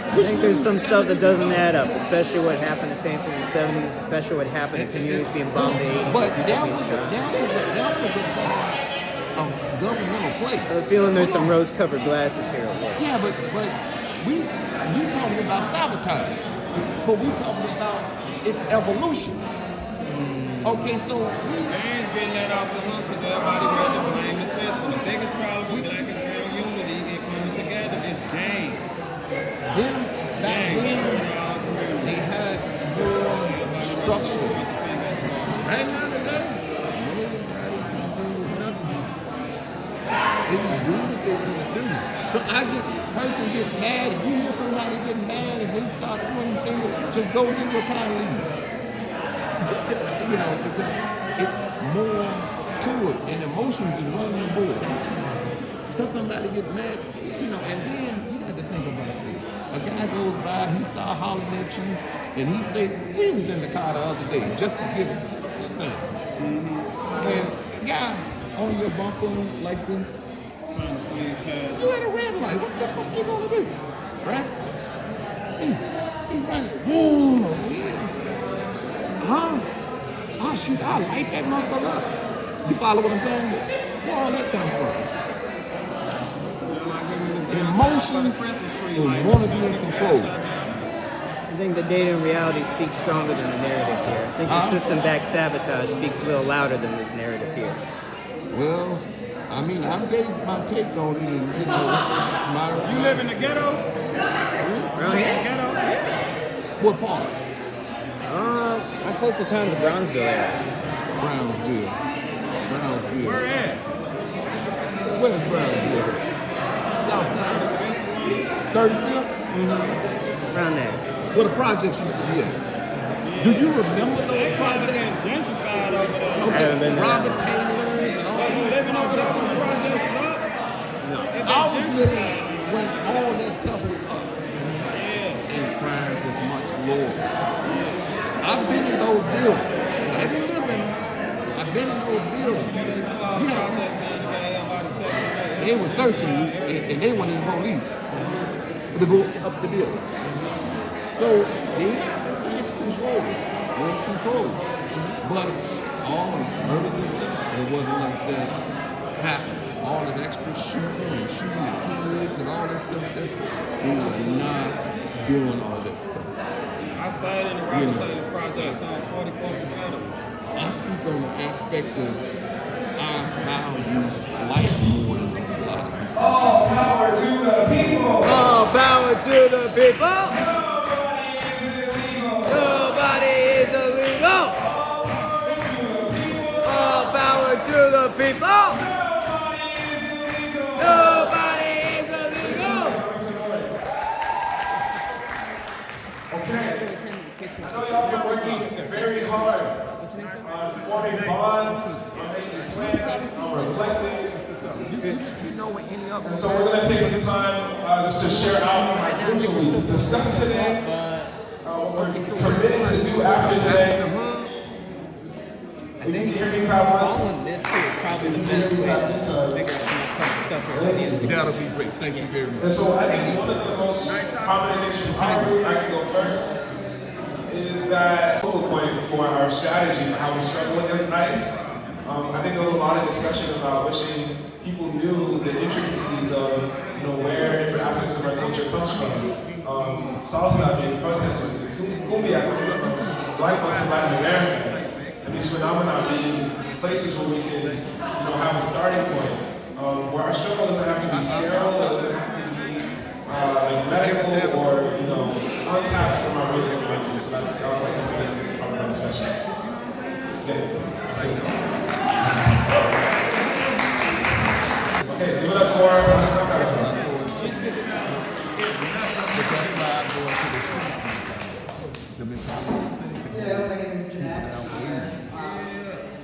I think there's some stuff that doesn't add up, especially what happened in Stanford in the 70s, especially what happened in communities being bombed in the 80s. But that was a part of governmental play. I have a feeling there's some rose-covered glasses here at work. Yeah, but we talking about sabotage, but we talking about its evolution. Okay, so Bands getting let off the hook because everybody ready to blame the system. The biggest problem with black and brown unity and coming together is gangs. then back then they had more structure. Right now today, nobody can do nothing. They just do what they want to do. So person get mad, if you hear somebody get mad and they start pointing fingers, just go get your car and leave. You know, because it's more to it, and emotions is running the board. Because somebody get mad, you know, and then you have to think about this. A guy goes by, he start hollering at you, and he says, we was in the car the other day, just to give it a thing. And a guy on your bumper like this, you at a red light, what the fuck you gonna do? Right? He's running, boom, huh? Oh shoot, I'll light that motherfucker up. You follow what I'm saying? Where all that come from? Emotions and want to be in control. I think the data and reality speaks stronger than the narrative here. I think the system-backed sabotage speaks a little louder than this narrative here. Well, I mean, I'm getting my take on it, and you know, You live in the ghetto? Around here? Ghetto? What part? I'm close to towns of Bronzeville area. Brownsville. Where at? Where's Brownsville? South side. 35th? Around there. Where the projects used to be at. Do you remember those projects? Gentrified over there. I haven't been Okay, there. Robert Taylor's and all You those living over there when the projects. project was up? No. I was living when all that stuff was up. Yeah. And crime was much lower. I've been in those buildings. I didn't live in them. I've been in those buildings. They were searching me, and they weren't even police to go up the building. So they had shit control. It was controlled. But all this murder and stuff, it wasn't like that happened. All that extra shooting and shooting the kids and all that stuff, they were not doing all that stuff. I stayed in the Robert Taylor project on 44th and Center. I speak on the aspect of I value life more than a lot of people. All power to the people. All power to the people! Nobody is illegal. All power to the people! Nobody is illegal! Okay. I know y'all been working very hard on forming bonds, on making plans, on reflecting. You know what any other. And so we're going to take some time just to share out individually to discuss today what we're committed to do after today. You can hear me, Kyle. This is probably the best way to figure out some stuff here. That'll be great. Thank you very much. And so I think one of the most common issues, I can go first, is that focal point for our strategy for how we struggle against ICE. I think there was a lot of discussion about wishing people knew the intricacies of where different aspects of our culture comes from. Salsa being protest music, cumbia coming from Black folks in Latin America, and these phenomena being places where we can have a starting point. Where our struggle doesn't have to be sterile, it doesn't have to be medical or untapped from our real experiences. So that was like a big part of our discussion. Okay, give it up for our Hello, my name is Jeanette.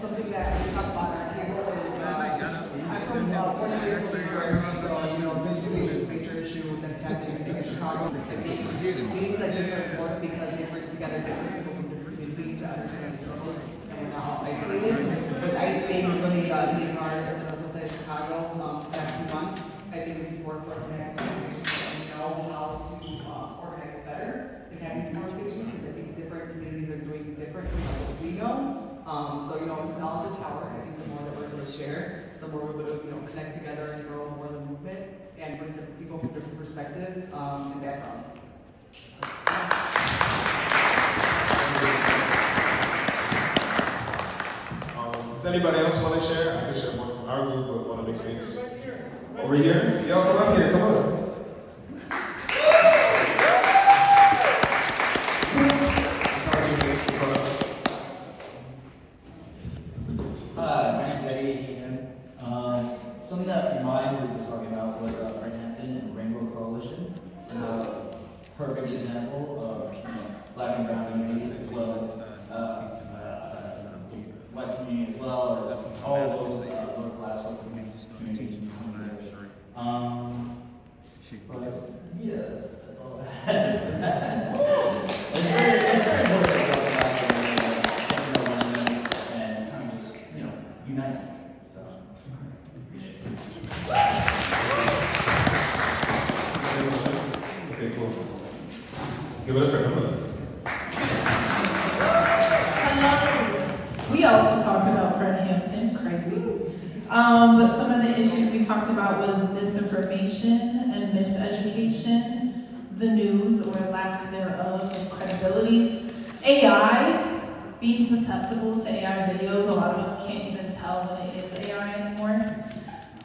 Something that we talk about at our table is I'm from Born and raised in Missouri, so basically there's a major issue that's happening in Chicago. I think meetings like this are important because they bring together different people from different communities to understand the struggle, and we're not all isolated. With ICE being really hitting hard in the northwest side of Chicago the past few months, I think it's important for us to have conversations and know how to organize better and have these conversations, because I think different communities are doing different from what we know. So knowledge is power. I think the more that we're able to share, the more we're able to connect together and grow more the movement and bring different people from different perspectives and backgrounds. Does anybody else want to share? I can share more from our group, but want to make space. Over here? Y'all come up here, come on. Something that my group was talking about was Hampton and Rainbow Coalition, and a perfect example of Black and brown communities as well as white community as well as all those lower class communities coming together. But yeah, that's all I had. It's very important to talk about and kind of just unite. Okay, cool. Give it up for everyone. We also talked about Hampton, crazy. But some of the issues we talked about was misinformation and miseducation, the news or lack thereof of credibility, AI, being susceptible to AI videos. A lot of us can't even tell when it is AI anymore.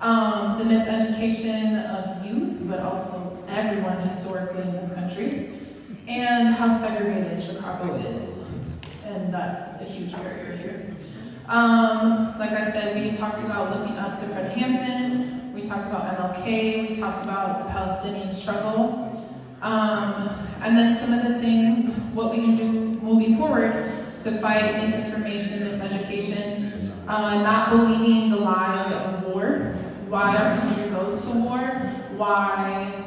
The miseducation of youth, but also everyone historically in this country, and how segregated Chicago is. And that's a huge barrier here. Like I said, we talked about looking up to Fred Hampton, we talked about MLK, we talked about the Palestinian struggle, and then some of the things, what we can do moving forward to fight misinformation, miseducation, not believing the lies of war, why our country goes to war, why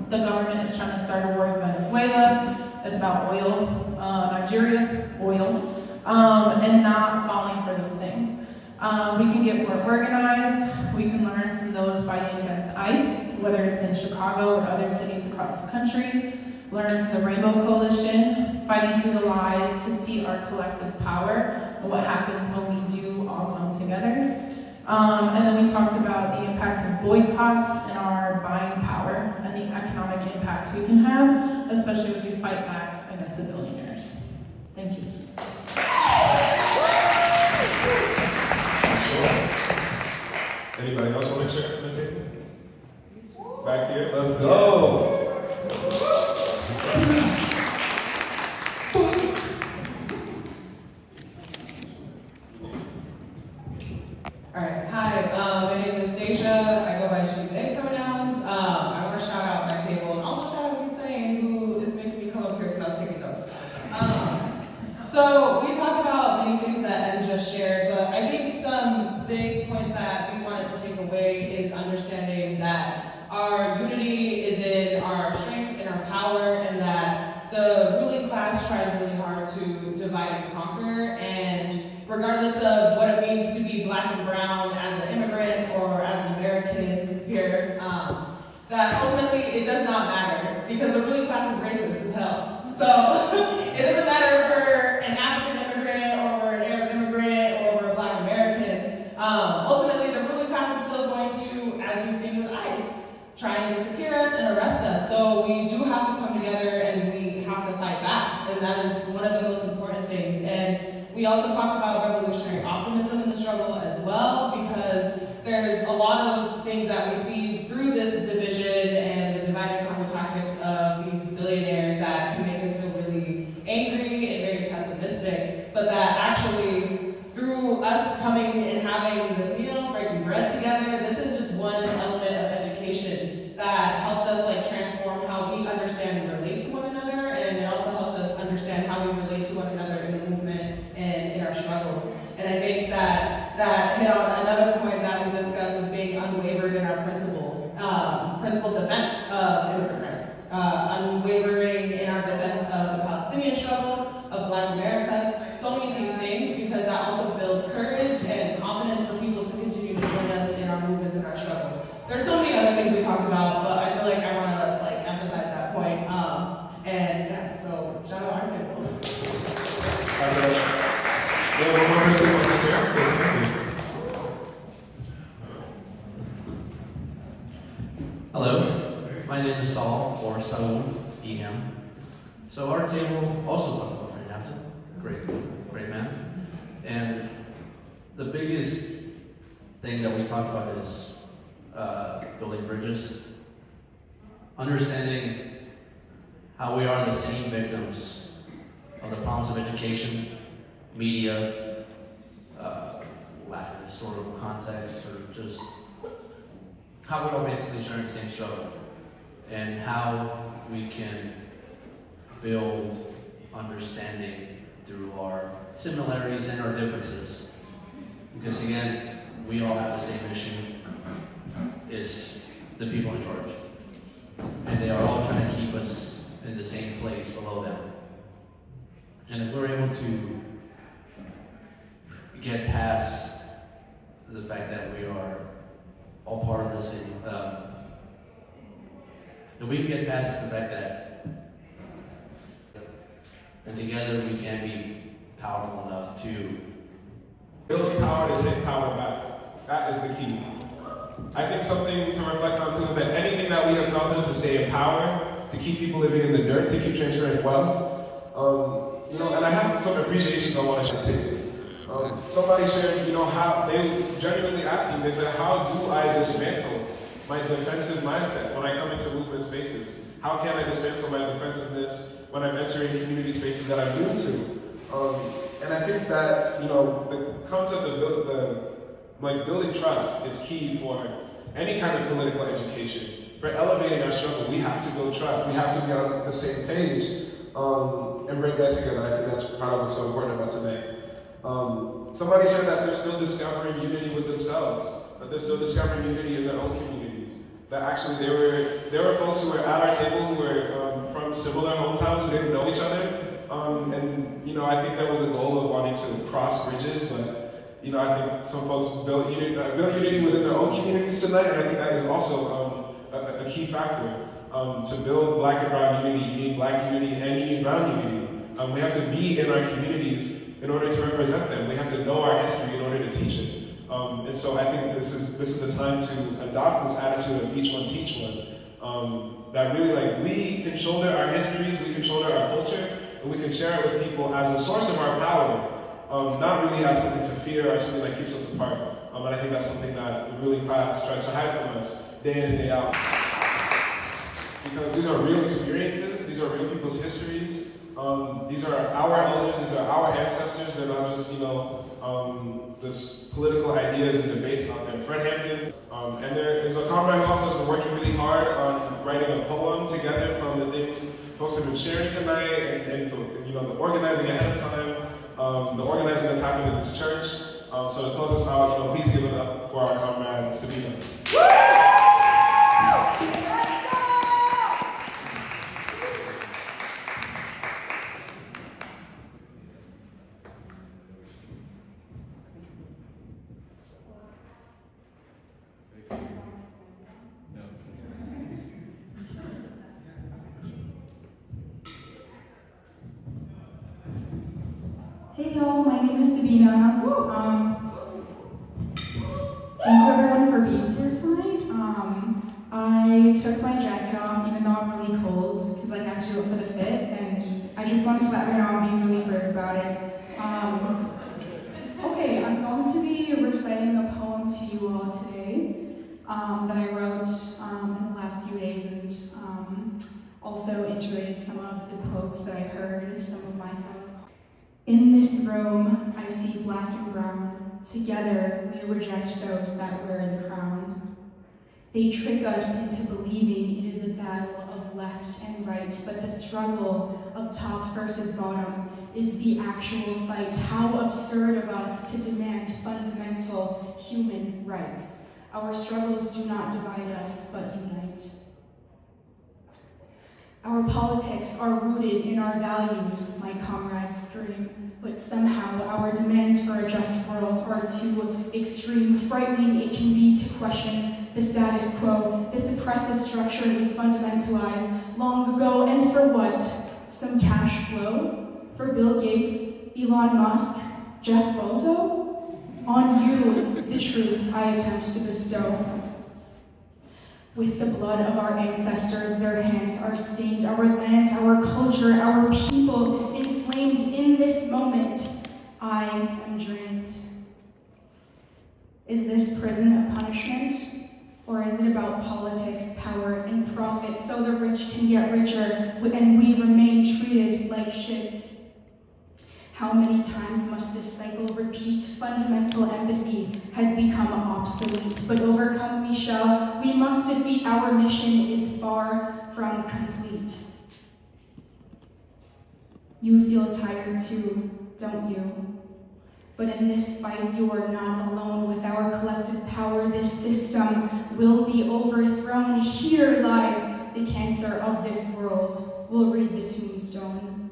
the government is trying to start a war with Venezuela. It's about oil, Nigeria, oil, and not falling for those things. We can get more organized. We can learn from those fighting against ICE, whether it's in Chicago or other cities across the country. Learn from the Rainbow Coalition, fighting through the lies to see our collective power and what happens when we do all come together. And then we talked about the impact of boycotts and our buying power and the economic impact we can have, especially as we fight back against the billionaires. Thank you. Anybody else want to share from the table? Back here, let's go. Alright, hi, my name is Deja. I go by she, they pronouns. I want to shout out my table and also shout out Hussein, who is making me come up here because I was taking notes. So we talked about many things that Em just shared, but I think some big points that we wanted to take away is understanding that our unity is in our strength and our power, and that the ruling class tries really hard to divide and conquer, and regardless of what it means to be black and brown as an immigrant or as an American here, that ultimately it does not matter, because the ruling class is racist as hell. So it doesn't matter if we're so we do have to come together and we have to fight back, and that is one of the most important things. And we also talked about revolutionary optimism in the struggle as well, because there's a lot of things that we see through this division and the divide and conquer tactics of these billionaires that can make us feel really angry and very pessimistic, but that actually through us coming and having this meal, breaking bread together, this is just one element of education that helps us like transform how we understand and relate to one another, and it also helps us understand how we relate to one another in the movement and in our struggles. And I think that hit on another point that we discussed of being unwavered in our principled defense of immigrant rights, unwavering in our defense of the Palestinian struggle, of Black America, so many of these things, because that also builds courage and confidence for people to continue to join us in our movements and our struggles. There's so many other things we talked about, but I feel like I want to like emphasize that point. And yeah, so shout out our tables. One more person wants to share? Hello, my name is Saul, or Saul, E.M. So our table also talks about Frank Hampton, great man. And the biggest thing that we talked about is building bridges, understanding how we are the same victims of the problems of education, media, lack of historical context, or just how we're all basically sharing the same struggle, and how we can build understanding through our similarities and our differences. Because again, we all have the same issue. It's the people in charge. And they are all trying to keep us in the same place below them. And if we're able to get past the fact that we are all part of the city, if we can get past the fact that and together we can be powerful enough to build power to take power back. That is the key. I think something to reflect on too is that anything that we have found to stay in power, to keep people living in the dirt, to keep transferring wealth, and I have some appreciations I want to share too. Somebody shared, how they genuinely asking, they said, how do I dismantle my defensive mindset when I come into movement spaces? How can I dismantle my defensiveness when I'm entering community spaces that I'm new to? And I think that, the concept of building trust is key for any kind of political education. For elevating our struggle, we have to build trust. We have to be on the same page and bring that together. I think that's part of what's so important about tonight. Somebody said that they're still discovering unity with themselves, that they're still discovering unity in their own communities. That actually there were folks who were at our table who were from similar hometowns who didn't know each other. I think there was a goal of wanting to cross bridges, but I think some folks built unity within their own communities tonight, and I think that is also a key factor. To build Black and Brown unity, you need Black unity and you need Brown unity. We have to be in our communities in order to represent them. We have to know our history in order to teach it. And so I think this is a time to adopt this attitude of each one teach one. That really we can shoulder our histories, we can shoulder our culture, and we can share it with people as a source of our power, not really as something to fear or something that keeps us apart. And I think that's something that the ruling class tries to hide from us day in and day out. Because these are real experiences, these are real people's histories. These are our elders, these are our ancestors. They're not just, just political ideas and debates out there. Fred Hampton, and there is a comrade who also has been working really hard on writing a poem together from the things folks have been sharing tonight, and the organizing ahead of time, the organizing that's happened in this church. So to close us out, please give it up for our comrade Sabina. Hey y'all, my name is Sabina. Thank you everyone for being here tonight. I I took my jacket off even though I'm really cold because I have to do it for the fit, and I just wanted to let you know I'm being really brave about it. Okay, I'm going to be reciting a poem to you all today that I wrote in the last few days, and also integrated some of the quotes that I heard, some of my fellow. In this room, I see black and brown. Together, we reject those that wear the crown. They trick us into believing it is a battle of left and right, but the struggle of top versus bottom is the actual fight. How absurd of us to demand fundamental human rights. Our struggles do not divide us, but unite. Our politics are rooted in our values, my comrades scream, but somehow our demands for a just world are too extreme. Frightening it can be to question the status quo. This oppressive structure was fundamentalized long ago, and for what? Some cash flow? For Bill Gates, Elon Musk, Jeff Bezos? On you, the truth I attempt to bestow. With the blood of our ancestors, their hands are stained. Our land, our culture, our people inflamed in this moment. I am drained. Is this prison a punishment? Or is it about politics, power, and profit so the rich can get richer and we remain treated like shit? How many times must this cycle repeat? Fundamental empathy has become obsolete, but overcome we shall. We must defeat. Our mission is far from complete. You feel tired too, don't you? But in this fight, you are not alone. With our collective power, this system will be overthrown. Here lies the cancer of this world. We'll read the tombstone.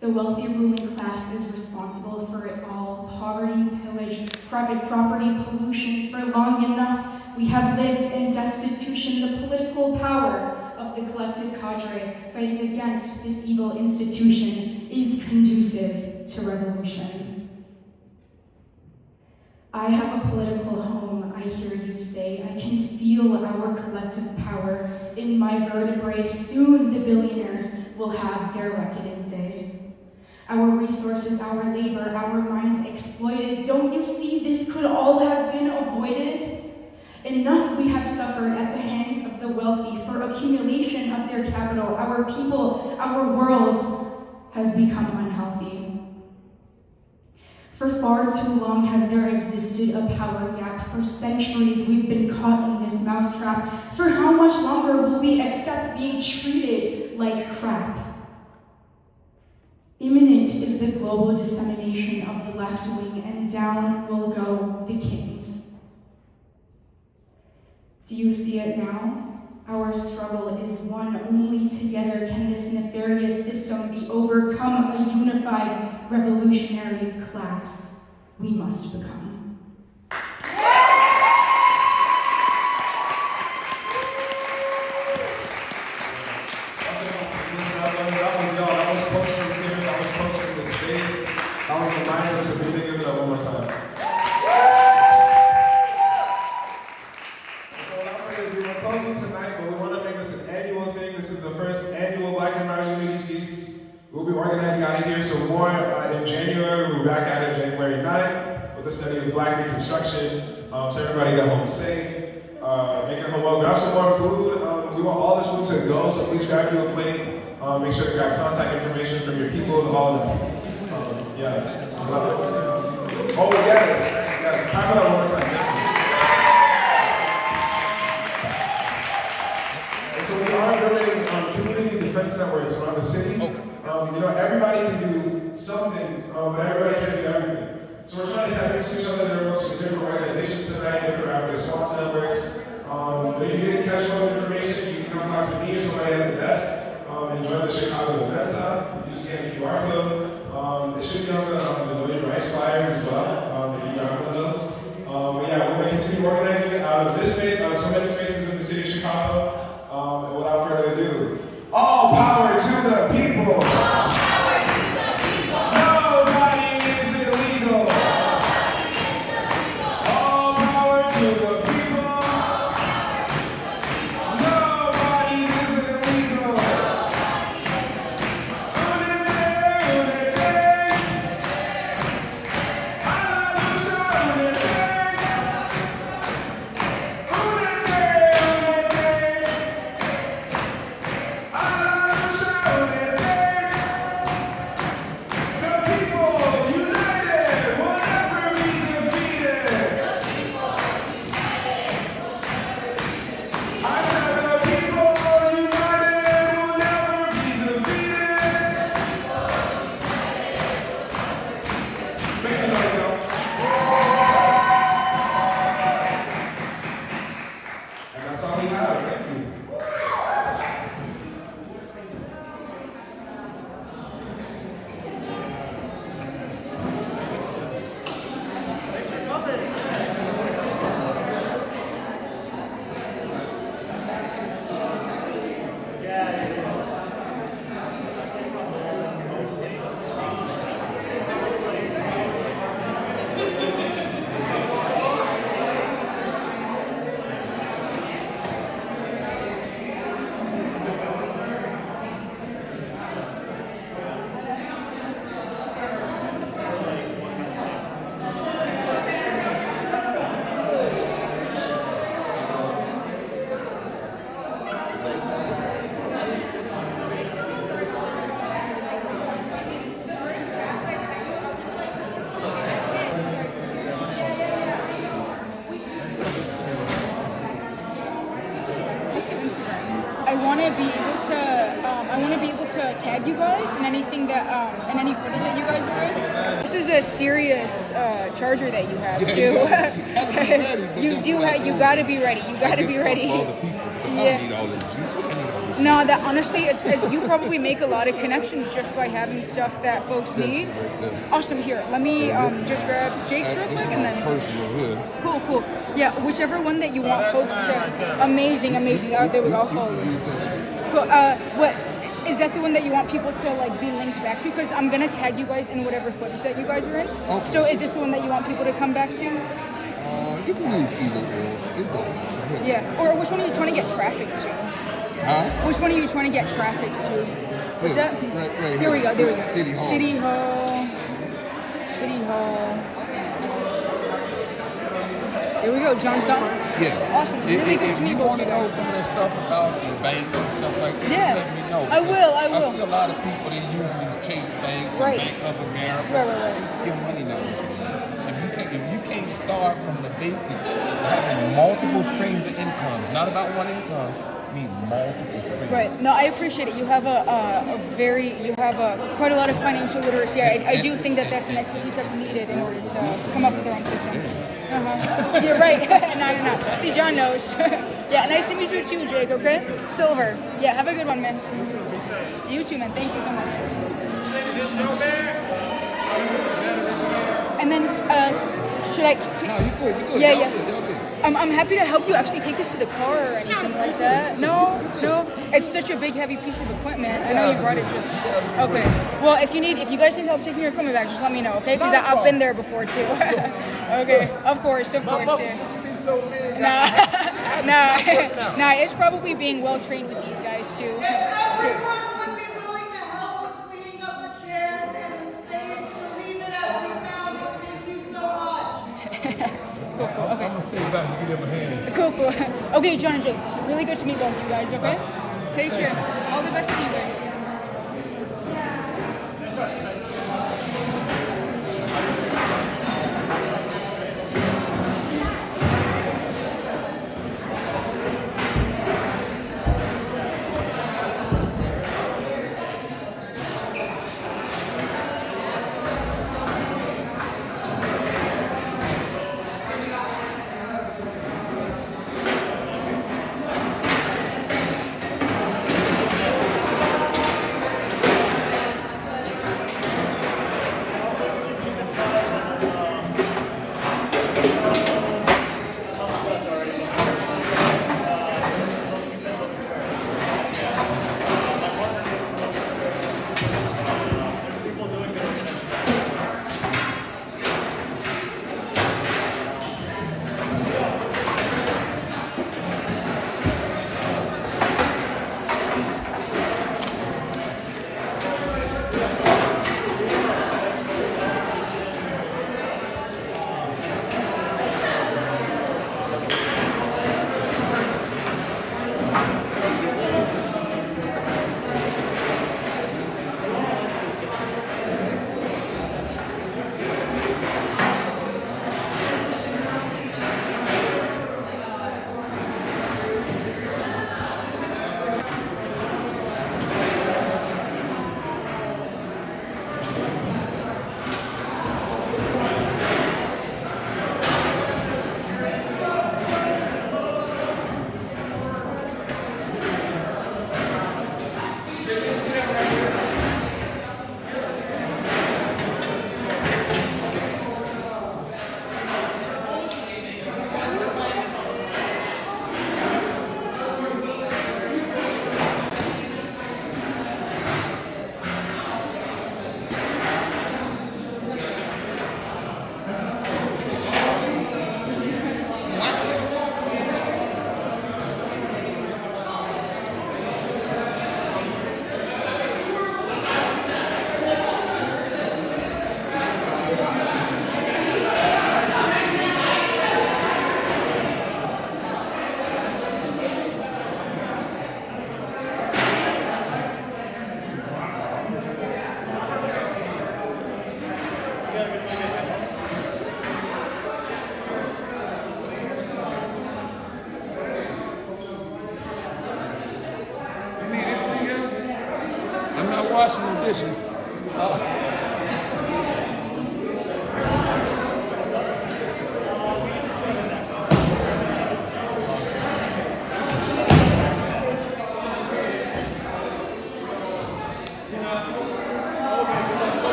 The wealthy ruling class is responsible for it all. Poverty, pillage, private property, pollution. For long enough, we have lived in destitution. The political power of the collective cadre fighting against this evil institution is conducive to revolution. I have a political home, I hear you say. I can feel our collective power in my vertebrae. Soon the billionaires will have their reckoning day. Our resources, our labor, our minds exploited. Don't you see this could all have been avoided? Enough we have suffered at the hands of the wealthy for accumulation of their capital. Our people, our world has become unhealthy. For far too long has there existed a power gap. For centuries we've been caught in this mousetrap. For how much longer will we accept being treated like crap? Imminent is the global dissemination of the left wing, and down will go the kings. Do you see it now? Our struggle is one. Only together can this nefarious system be overcome. A unified revolutionary class we must become. I was reminded us to really give it up one more time. So without further ado, we're closing tonight, but we want to make this an annual thing. This is the first annual Black and Brown Unity Feast. We'll be organizing out of here some more in January. We're back at it January 9th with the study of Black Reconstruction. So everybody get home safe. Make your home well. Grab some more food. We want all this food to go, so please grab you a plate. Make sure you got contact information from your peoples, all of them. Yeah. Oh, yes. Clap it up one more time. And so we are building community defense networks around the city. Everybody can do something, but everybody can't do everything. So we're trying to tap into each other. There are some different organizations tonight, different response networks. But if you didn't catch most information, you can come talk to me or somebody at the desk and join the Chicago Defense Hub. You scan the QR code. It should be on the Know Your Rights flyers as well, if you got one of those. But yeah, we're going to continue organizing it out of this space, out of so many spaces in the city of Chicago. And without further ado, all power to the people! All power to the people! Nobody is illegal! All power to the people! I want to be able to tag you guys in anything that in any footage that you guys are in. This is a serious charger that you have too. You gotta be ready. You gotta be ready. Yeah. No, that honestly, it's you probably make a lot of connections just by having stuff that folks need. Awesome. Here, let me just grab Jake's real quick and then. Cool. Yeah, whichever one that you want folks to. Amazing. Oh, there we go. I'll follow you. Cool. What? Is that the one that you want people to like be linked back to? Because I'm gonna tag you guys in whatever footage that you guys are in. Okay. So is this the one that you want people to come back to? You can use either or. It don't matter. Yeah. Or which one are you trying to get traffic to? Huh? Which one are you trying to get traffic to? What's that? Right There we go. City Hall. There we go, John Sutton. Yeah. Awesome. Really good to meet both of you guys. Some of that stuff about the banks and stuff like that, Yeah. just let me know. I will. I see a lot of people that usually chase banks and Bank of America. Right. Your money now. If you can't start from the basics, having multiple streams of incomes, not about one income, I mean multiple streams. Right. No, I appreciate it. You have quite a lot of financial literacy. I do think that that's an expertise that's needed in order to come up with their own systems. You're right. No. See, John knows. Yeah, nice to meet you too, Jake, okay? Silver. Yeah, have a good one, man. You too, man. Thank you so much. And then, should I... No, you good. Yeah. Y'all good. I'm happy to help you actually take this to the car or anything like that. No. It's such a big, heavy piece of equipment. I know you brought it just... Okay. Well, if you guys need help taking your equipment back, just let me know, okay? Because I've been there before, too. Okay. Of course, yeah. Nah, it's probably being well-trained with these guys, too. Cool. Okay. I'm gonna stay back and give them a hand. Cool. Okay, John and Jake, really good to meet both of you guys, okay? Take care. All the best to you guys.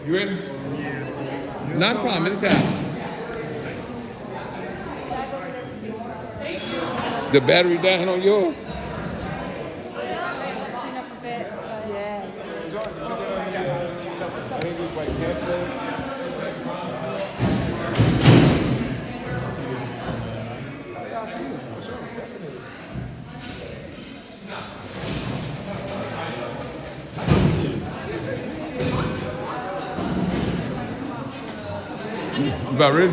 You ready? Yeah. Not a problem, anytime. The battery down on yours? Clean up a bit, but yeah. I think it's like Netflix. About ready?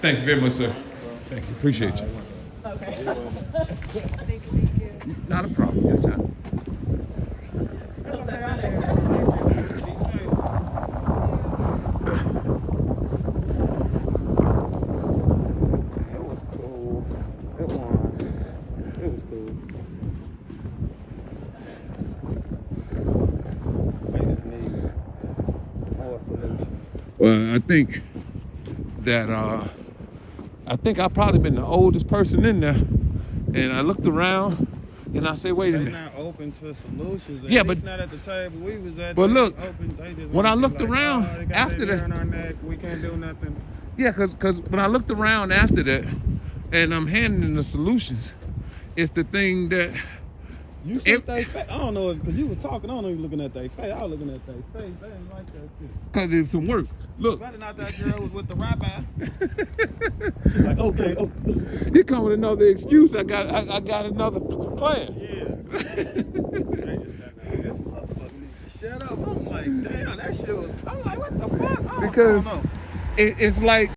Thank you very much, sir. Thank you. Appreciate you. Okay. Not a problem. Anytime. It was cool. It was cool. We just need more solutions. Well, I think that I've probably been the oldest person in there, and I looked around and I said, "Wait a They're minute." not open to solutions. Yeah, At but- least not at the table we was at. but They look, open, they just when I wanna be looked like, around oh, they got after their the- ear on our neck, we can't do nothing. Yeah, because when I looked around after that, and I'm handing the solutions, it's the thing that You see they face. I don't know if because you were talking. I don't know if you looking at their face. I was looking at their face. They didn't like that shit. because it's some work. Look, Better not that girl was with the rabbi. She's like, okay, oh. here come with another excuse. I got another plan. Yeah. They just got this motherfucker needs to shut up. I'm like, damn, that shit was. I'm like, what the fuck? I Because don't know. it's like